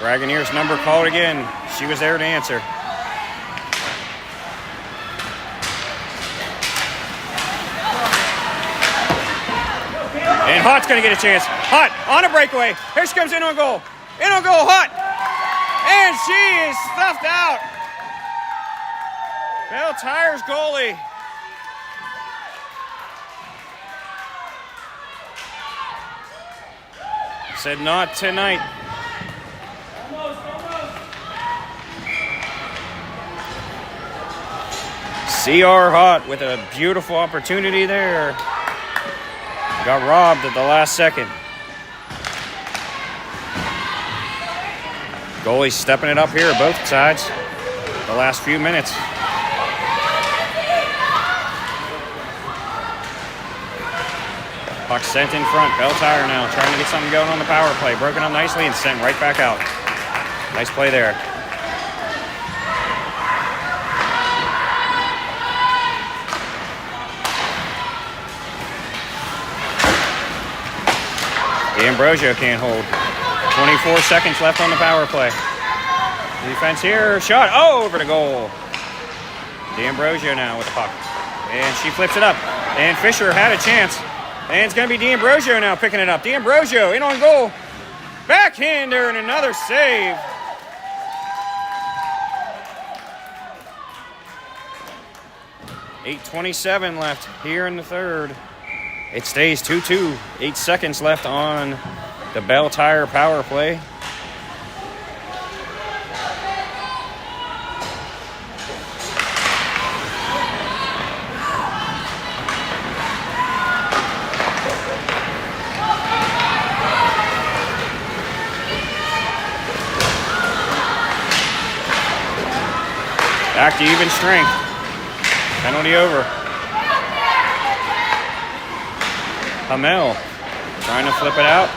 Bragonier's number called again. She was there to answer. And Hot's going to get a chance. Hot on a breakaway. Here she comes in on goal. In on goal, Hot. And she is stuffed out. Belle Tire's goalie. Said not tonight. C.R. Hot with a beautiful opportunity there. Got robbed at the last second. Goalie stepping it up here, both sides, the last few minutes. Puck sent in front. Belle Tire now trying to get something going on the power play. Broken up nicely and sent right back out. Nice play there. D'Ambrosio can't hold. 24 seconds left on the power play. Defense here. Shot. Oh, over the goal. D'Ambrosio now with the puck. And she flips it up. And Fisher had a chance. And it's going to be D'Ambrosio now picking it up. D'Ambrosio in on goal. Backhander and another save. .8:27 left here in the third. It stays 2-2. 8 seconds left on the Belle Tire power play. Back to even strength. Penalty over. Hamel trying to flip it out.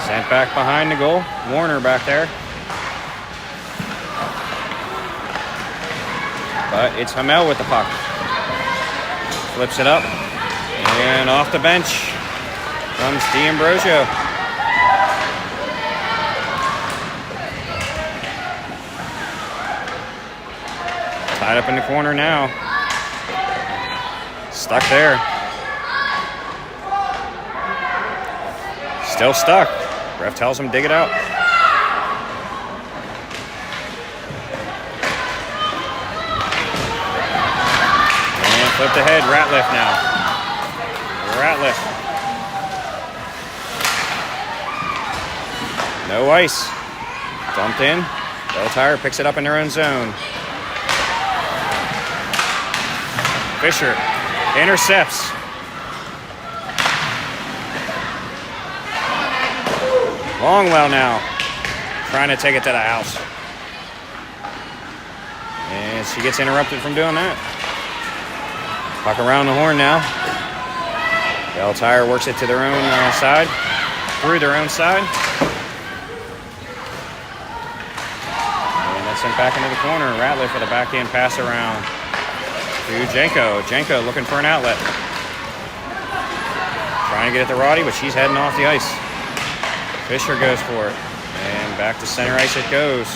Sent back behind the goal. Warner back there. But it's Hamel with the puck. Flips it up. And off the bench comes D'Ambrosio. Tied up in the corner now. Stuck there. Still stuck. Ref tells him dig it out. And flipped ahead. Ratliff now. Ratliff. No ice. Dumped in. Belle Tire picks it up in their own zone. Fisher intercepts. Longwell now trying to take it to the house. And she gets interrupted from doing that. Puck around the horn now. Belle Tire works it to their own side, through their own side. And that's sent back into the corner. Ratliff with a backhand pass around to Janko. Janko looking for an outlet. Trying to get it to Roddy, but she's heading off the ice. Fisher goes for it. And back to center ice it goes.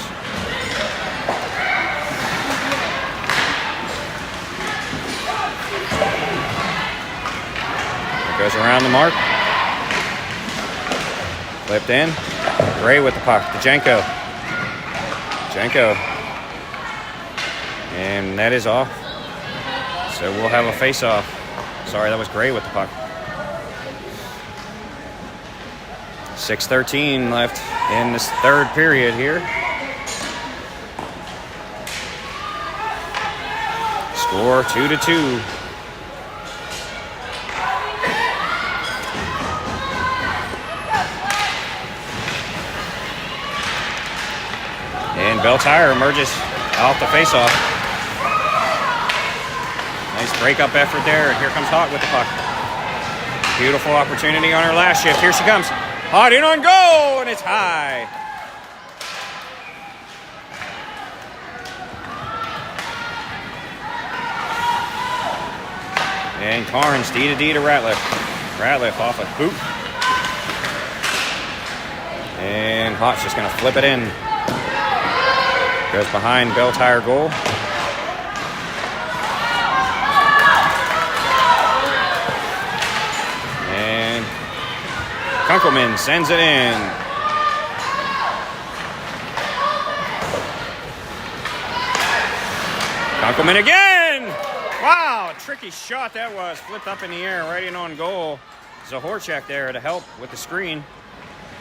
It goes around the mark. Flipped in. Gray with the puck to Janko. Janko. And that is off. So we'll have a face-off. Sorry, that was Gray with the puck. 6:13 left in this third period here. Score 2-2. And Belle Tire emerges off the face-off. Nice break-up effort there, and here comes Hart with the puck. Beautiful opportunity on her last shift. Here she comes. Hot in on goal, and it's high. And Carnes, D to Ratliff. Ratliff off a boot. And Hot's just going to flip it in. Goes behind Belle Tire goal. Kunkelman sends it in. Kunkelman again! Wow, a tricky shot that was. Flipped up in the air, right in on goal. Zahorchek there to help with the screen.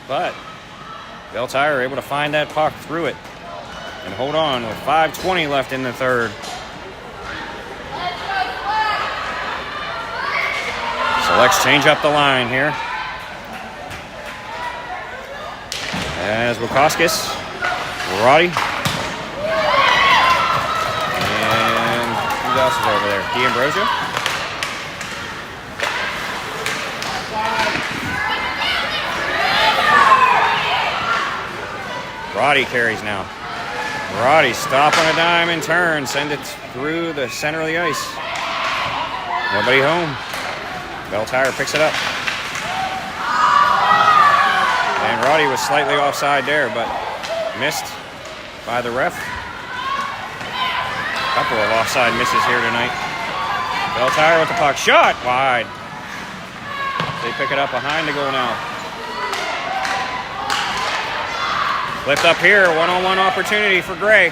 But Belle Tire able to find that puck through it and hold on with 5:20 left in the third. So let's change up the line here. As Wachowskis, Roddy, and who else is over there? D'Ambrosio. Roddy carries now. Roddy stop on a dime and turn, send it through the center of the ice. Nobody home. Belle Tire picks it up. And Roddy was slightly offside there, but missed by the ref. A couple of offside misses here tonight. Belle Tire with the puck. Shot wide. They pick it up behind the goal now. Flipped up here. One-on-one opportunity for Gray.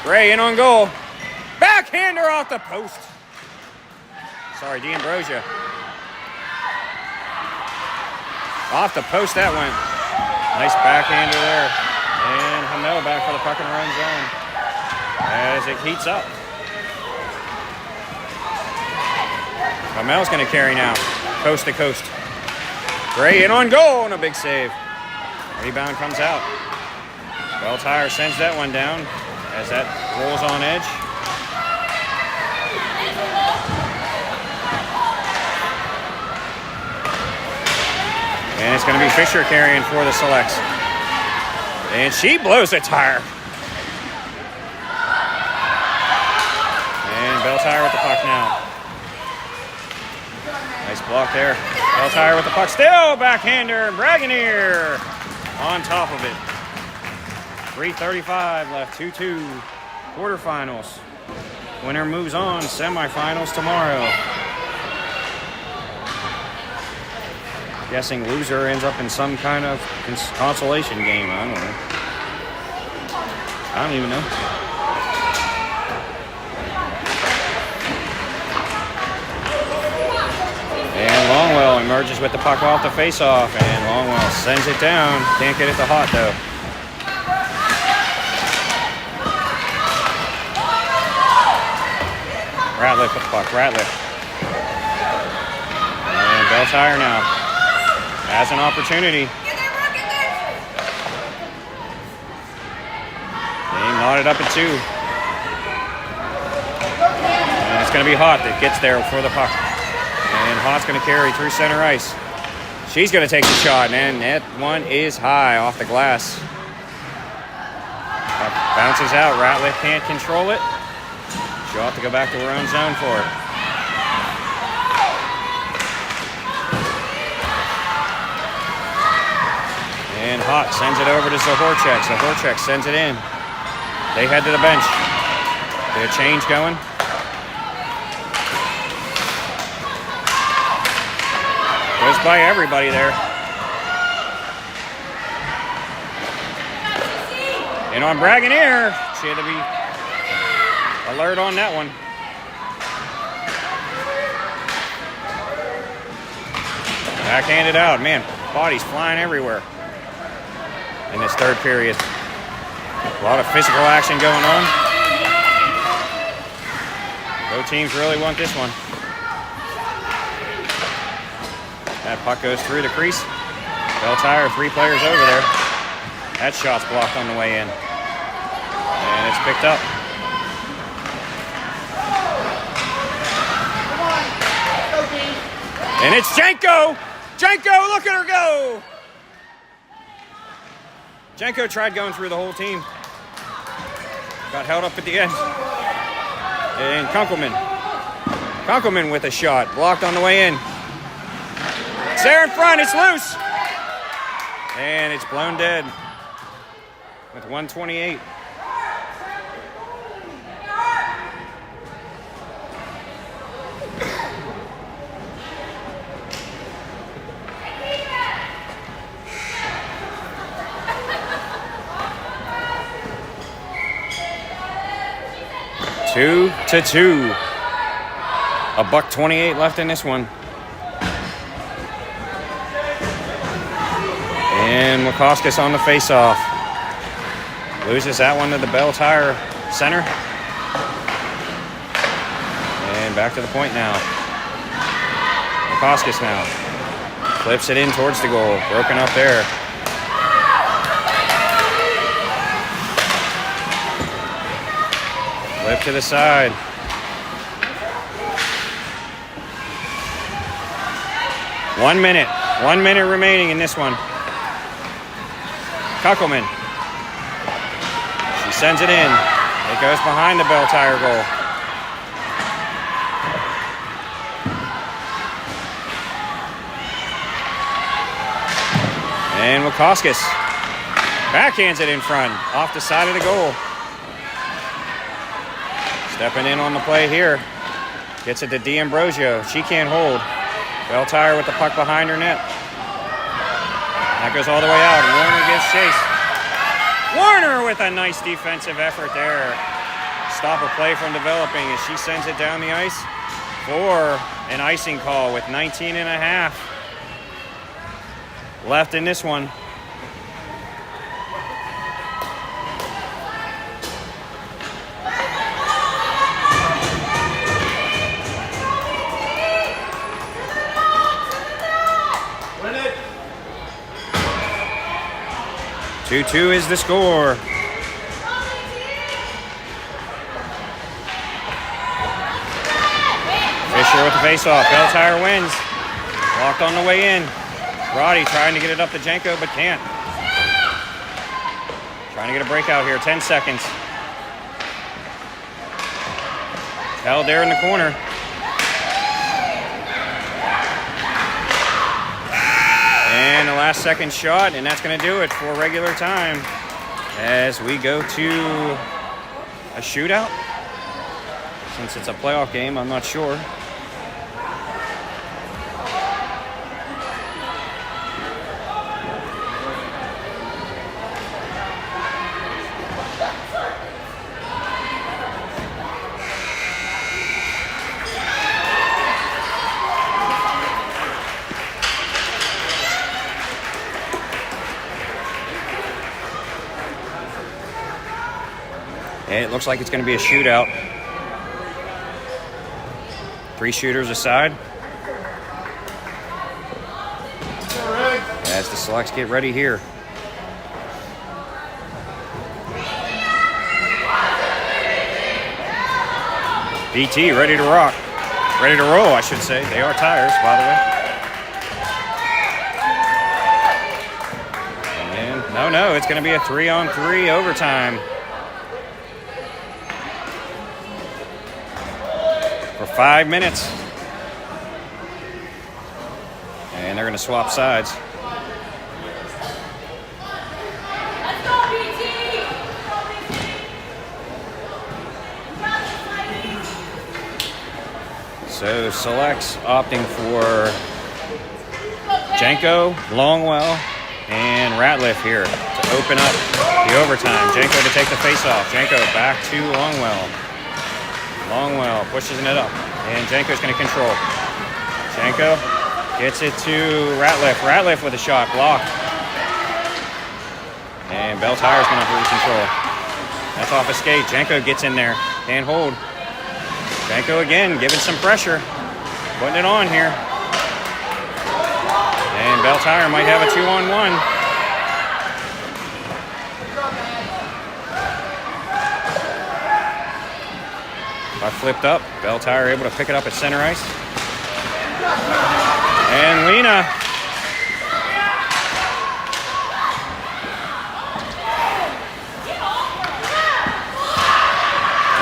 Gray in on goal. Backhander off the post. Sorry, D'Ambrosio. Off the post that went. Nice backhander there. And Hamel back for the puck in the run zone as it heats up. Hamel's going to carry now. Coast to coast. Gray in on goal and a big save. Rebound comes out. Belle Tire sends that one down as that rolls on edge. And it's going to be Fisher carrying for the Selects. And she blows the tire. And Belle Tire with the puck now. Nice block there. Belle Tire with the puck. Still backhander. Bragonier on top of it. 3:35 left. 2-2. Quarterfinals. Winner moves on. Semifinals tomorrow. Guessing loser ends up in some kind of consolation game. I don't know. I don't even know. And Longwell emerges with the puck off the faceoff, and Longwell sends it down. Can't get it to Hot though. Ratliff with the puck. Ratliff. And Belle Tire now has an opportunity. Game knotted up at 2. And it's going to be Hot that gets there for the puck. And Hot's going to carry through center ice. She's going to take the shot, and that one is high off the glass. Puck bounces out. Ratliff can't control it. She'll have to go back to her own zone for it. And Hot sends it over to Zahorchek. Zahorchek sends it in. They head to the bench. Get a change going. Goes by everybody there. And on Bragonier, she had to be alert on that one. Backhanded out. Man, bodies flying everywhere in this third period. A lot of physical action going on. Both teams really want this one. That puck goes through the crease. Belle Tire, 3 players over there. That shot's blocked on the way in. And it's picked up. And it's Janko! Janko, look at her go! Janko tried going through the whole team. Got held up at the end. And Kunkelman. Kunkelman with a shot. Blocked on the way in. It's there in front. It's loose. And it's blown dead with 1:28. Two to 2. $1:28 left in this one. And Wachowskis on the faceoff. Loses that one to the Belle Tire center. And back to the point now. Wachowskis now. Flips it in towards the goal. Broken up there. Flip to the side. One minute remaining in this one. Kuckelman. She sends it in. It goes behind the Belle Tire goal. And Wachowskis backhands it in front, off the side of the goal. Stepping in on the play here. Gets it to D'Ambrosio. She can't hold. Belle Tire with the puck behind her net. That goes all the way out. Warner gives chase. Warner with a nice defensive effort there. Stop a play from developing as she sends it down the ice for an icing call with 19 and a half left in this one. Win it. 2-2 is the score. Fisher with the face-off. Belle Tire wins. Walked on the way in. Roddy trying to get it up to Janko, but can't. Trying to get a breakout here. 10 seconds. Held there in the corner. And the last second shot, and that's going to do it for regular time as we go to a shootout. Since it's a playoff game, I'm not sure. It looks like it's going to be a shootout. 3 shooters aside. As the Selects get ready here. BT ready to rock. Ready to roll, I should say. They are Tires, by the way. And no, it's going to be a 3-on-3 overtime. For 5 minutes. And they're going to swap sides. So Selects opting for Janko, Longwell, and Ratliff here to open up the overtime. Janko to take the face-off. Janko back to Longwell. Longwell pushes it up, and Janko's going to control. Janko gets it to Ratliff. Ratliff with a shot, blocked. And Belle Tire's going to lose control. That's off a skate. Janko gets in there, can't hold. Janko again, giving some pressure, putting it on here. And Belle Tire might have a 2-on-1. I flipped up. Belle Tire able to pick it up at center ice. And Lena.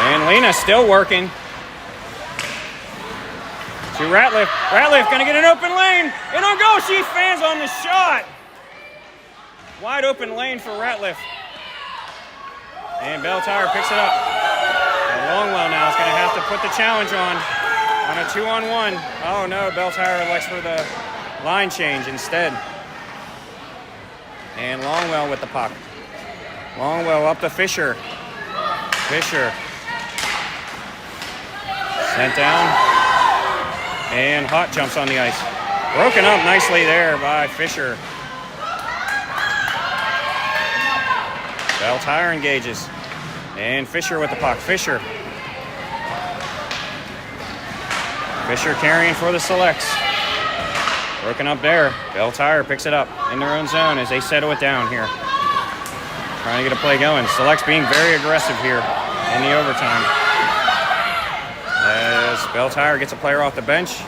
And Lena still working. To Ratliff. Ratliff gonna get an open lane. It don't go. She fans on the shot. Wide open lane for Ratliff. And Belle Tire picks it up. Longwell now is going to have to put the challenge on a 2-on-1. Oh no, Belle Tire elects for the line change instead. And Longwell with the puck. Longwell up to Fisher. Fisher. Sent down. And Hot jumps on the ice. Broken up nicely there by Fisher. Belle Tire engages. And Fisher with the puck. Fisher carrying for the Selects. Broken up there. Belle Tire picks it up in their own zone as they settle it down here. Trying to get a play going. Selects being very aggressive here in the overtime. As Belle Tire gets a player off the bench.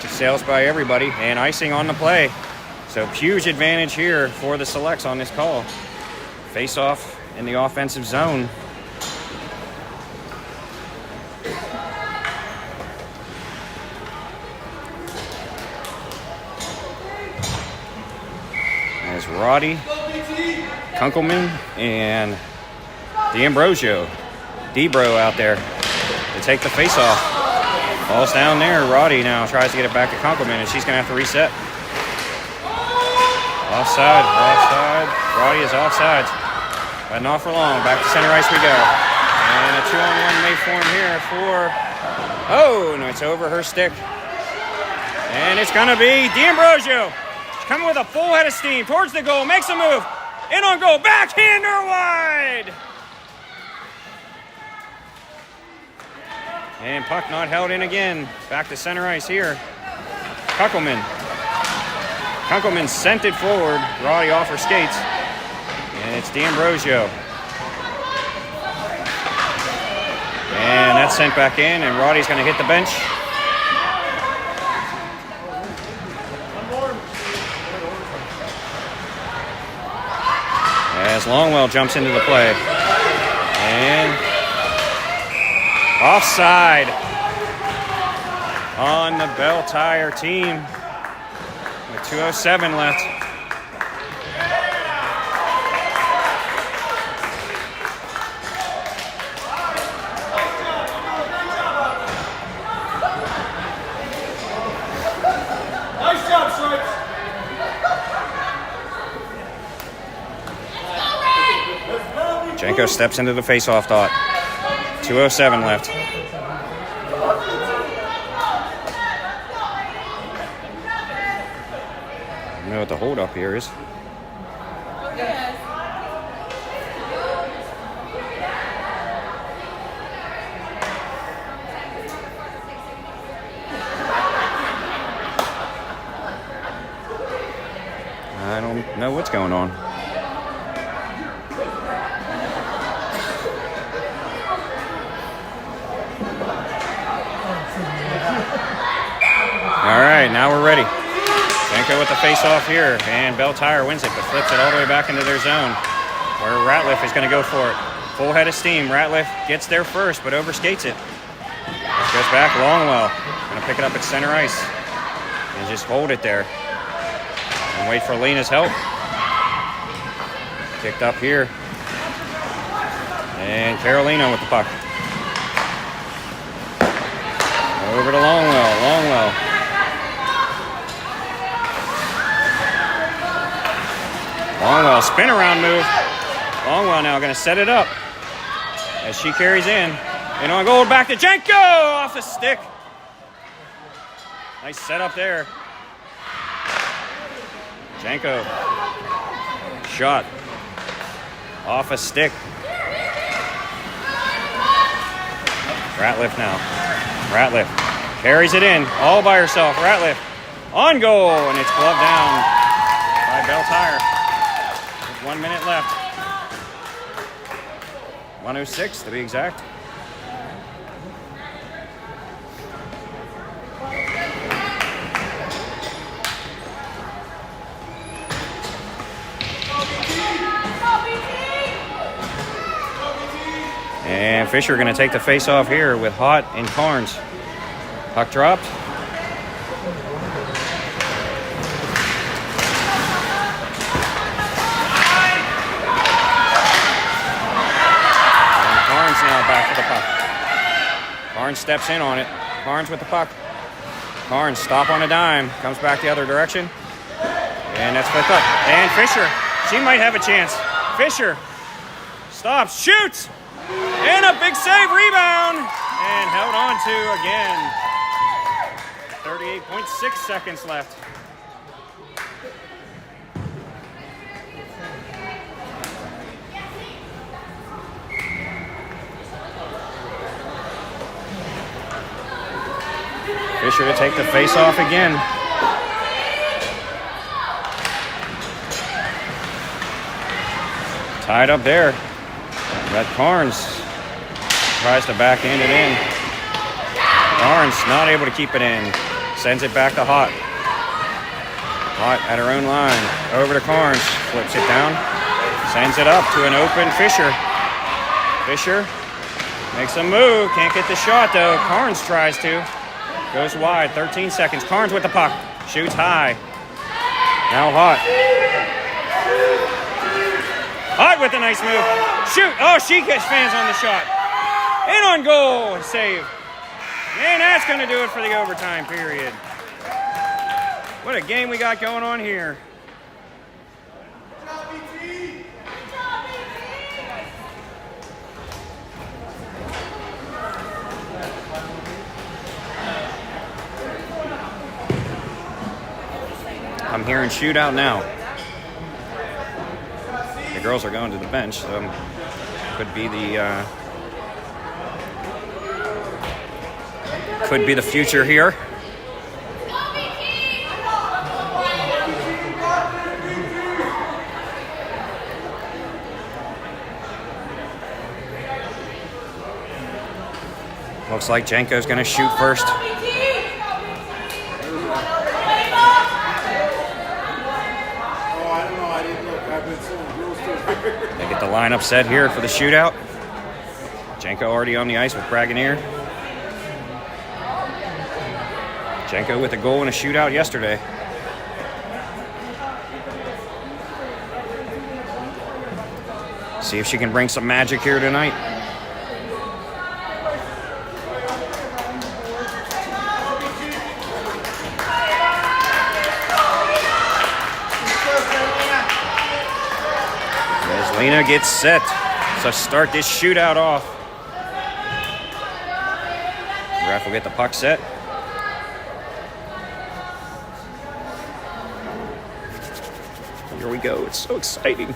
Sails by everybody and icing on the play. So huge advantage here for the Selects on this call. Face off in the offensive zone. As Roddy, Kunkelman, and D'Ambrosio, Debro out there to take the face-off. Ball's down there. Roddy now tries to get it back to Kunkelman, and she's going to have to reset. Offside. Roddy is offside. But not for long. Back to center ice we go. And a 2-on-1 may form here for... Oh, no, it's over her stick. And it's going to be D'Ambrosio. Coming with a full head of steam towards the goal. Makes a move. In on goal. Backhander wide. And puck not held in again. Back to center ice here. Kunkelman sent it forward. Roddy off her skates. And it's D'Ambrosio. And that's sent back in, and Roddy's going to hit the bench. as Longwell jumps into the play. And offside on the Belle Tire team with 2:07 left. Nice job, Stripes. Janko steps into the face-off dot. 2:07 left. I don't know what the hold-up here is. I don't know what's going on. All right, now we're ready. Janko with the face-off here, and Belle Tire wins it, but flips it all the way back into their zone, where Ratliff is going to go for it. Full head of steam. Ratliff gets there first, but overskates it. Goes back, Longwell. Going to pick it up at center ice and just hold it there. And wait for Lena's help. Kicked up here. And Carolina with the puck. Over to Longwell. Longwell. Longwell, spin around move. Longwell now going to set it up as she carries in. And on goal, back to Janko off the stick. Nice setup there. Janko. Shot. Off a stick. Ratliff now. Ratliff carries it in all by herself. Ratliff on goal, and it's gloved down by Belle Tire. With 1 minute left. 1:06 to be exact. And Fisher going to take the face-off here with Hott and Carnes. Puck dropped. And Carnes now back to the puck. Carnes steps in on it. Carnes with the puck. Carnes stop on a dime. Comes back the other direction. And that's flipped up. And Fisher, she might have a chance. Fisher stops, shoots! And a big save, rebound, and held on to again. 38.6 seconds left. Fisher to take the face off again. Tied up there. Got Carnes tries to backhand it in. Carnes not able to keep it in. Sends it back to Hott. Hott at her own line. Over to Carnes. Flips it down. Sends it up to an open Fisher. Fisher makes a move. Can't get the shot though. Carnes tries to. Goes wide. 13 seconds. Carnes with the puck. Shoots high. Now Hott. Hott with a nice move. Shoot. Oh, she gets fans on the shot. In on goal. Save. And that's going to do it for the overtime period. What a game we got going on here. I'm hearing shootout now. The girls are going to the bench, so could be the future here. Looks like Janko's going to shoot first. They get the lineup set here for the shootout. Jenko already on the ice with Braganier. Jenko with a goal in a shootout yesterday. See if she can bring some magic here tonight. As Lena gets set to start this shootout off. The ref will get the puck set. Here we go. It's so exciting.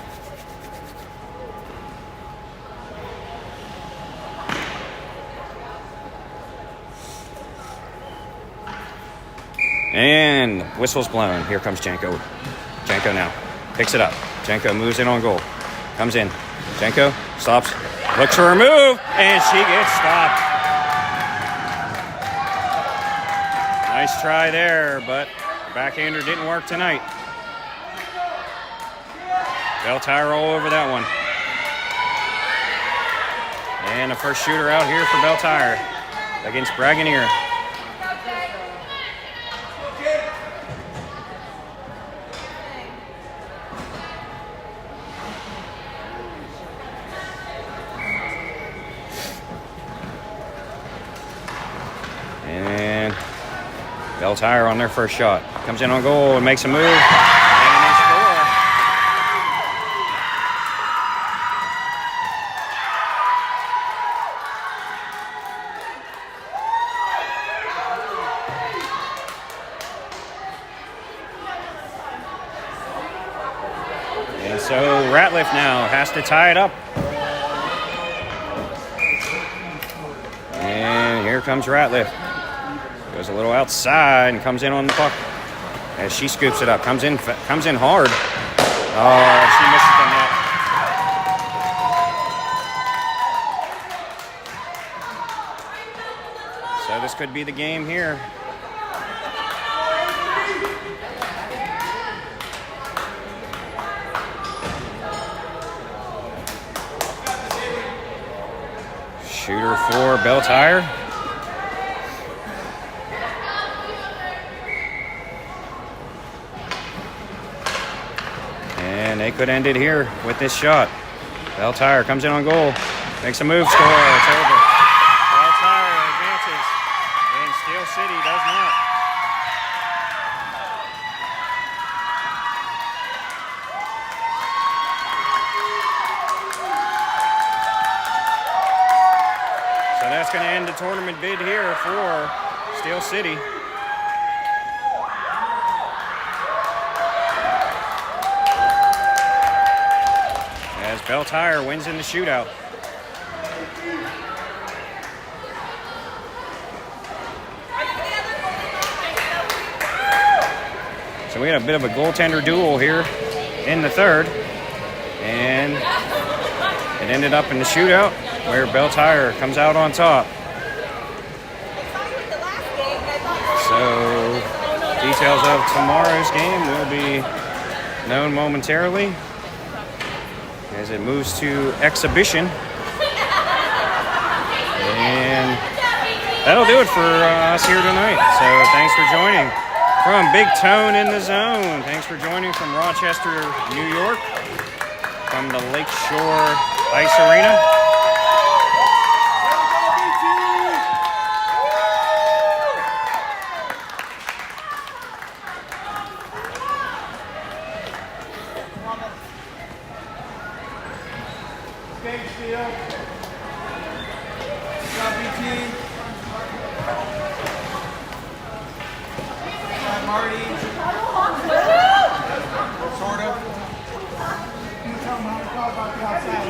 And whistle's blown. Here comes Jenko. Jenko now picks it up. Jenko moves in on goal. Comes in. Jenko stops. Looks for her move. And she gets stopped. Nice try there, but backhander didn't work tonight. Belle Tire all over that one. And the first shooter out here for Belle Tire against Braganier. And Belle Tire on their first shot. Comes in on goal and makes a move. And they score. And so Ratliff now has to tie it up. And here comes Ratliff. Goes a little outside and comes in on the puck as she scoops it up. Comes in hard. Oh, she misses the net. So this could be the game here. Shooter for Belle Tire. And they could end it here with this shot. Belle Tire comes in on goal. Makes a move, score. It's over. Belle Tire advances. And Steel City does not. So that's going to end the tournament bid here for Steel City. As Belle Tire wins in the shootout. So we had a bit of a goaltender duel here in the third. And it ended up in the shootout where Belle Tire comes out on top. So details of tomorrow's game will be known momentarily as it moves to exhibition. And that'll do it for us here tonight. So thanks for joining from Big Tone in the Zone. Thanks for joining from Rochester, New York, from the Lakeshore Ice Arena. Thanks, Steel. Good job, BT. Good job, Marty. Sort of. Can you tell me how to talk about the outside?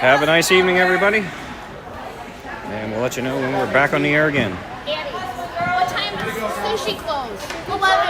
Have a nice evening, everybody. We'll let you know when we're back on the air again. Daddy, what time does sushi close? 11.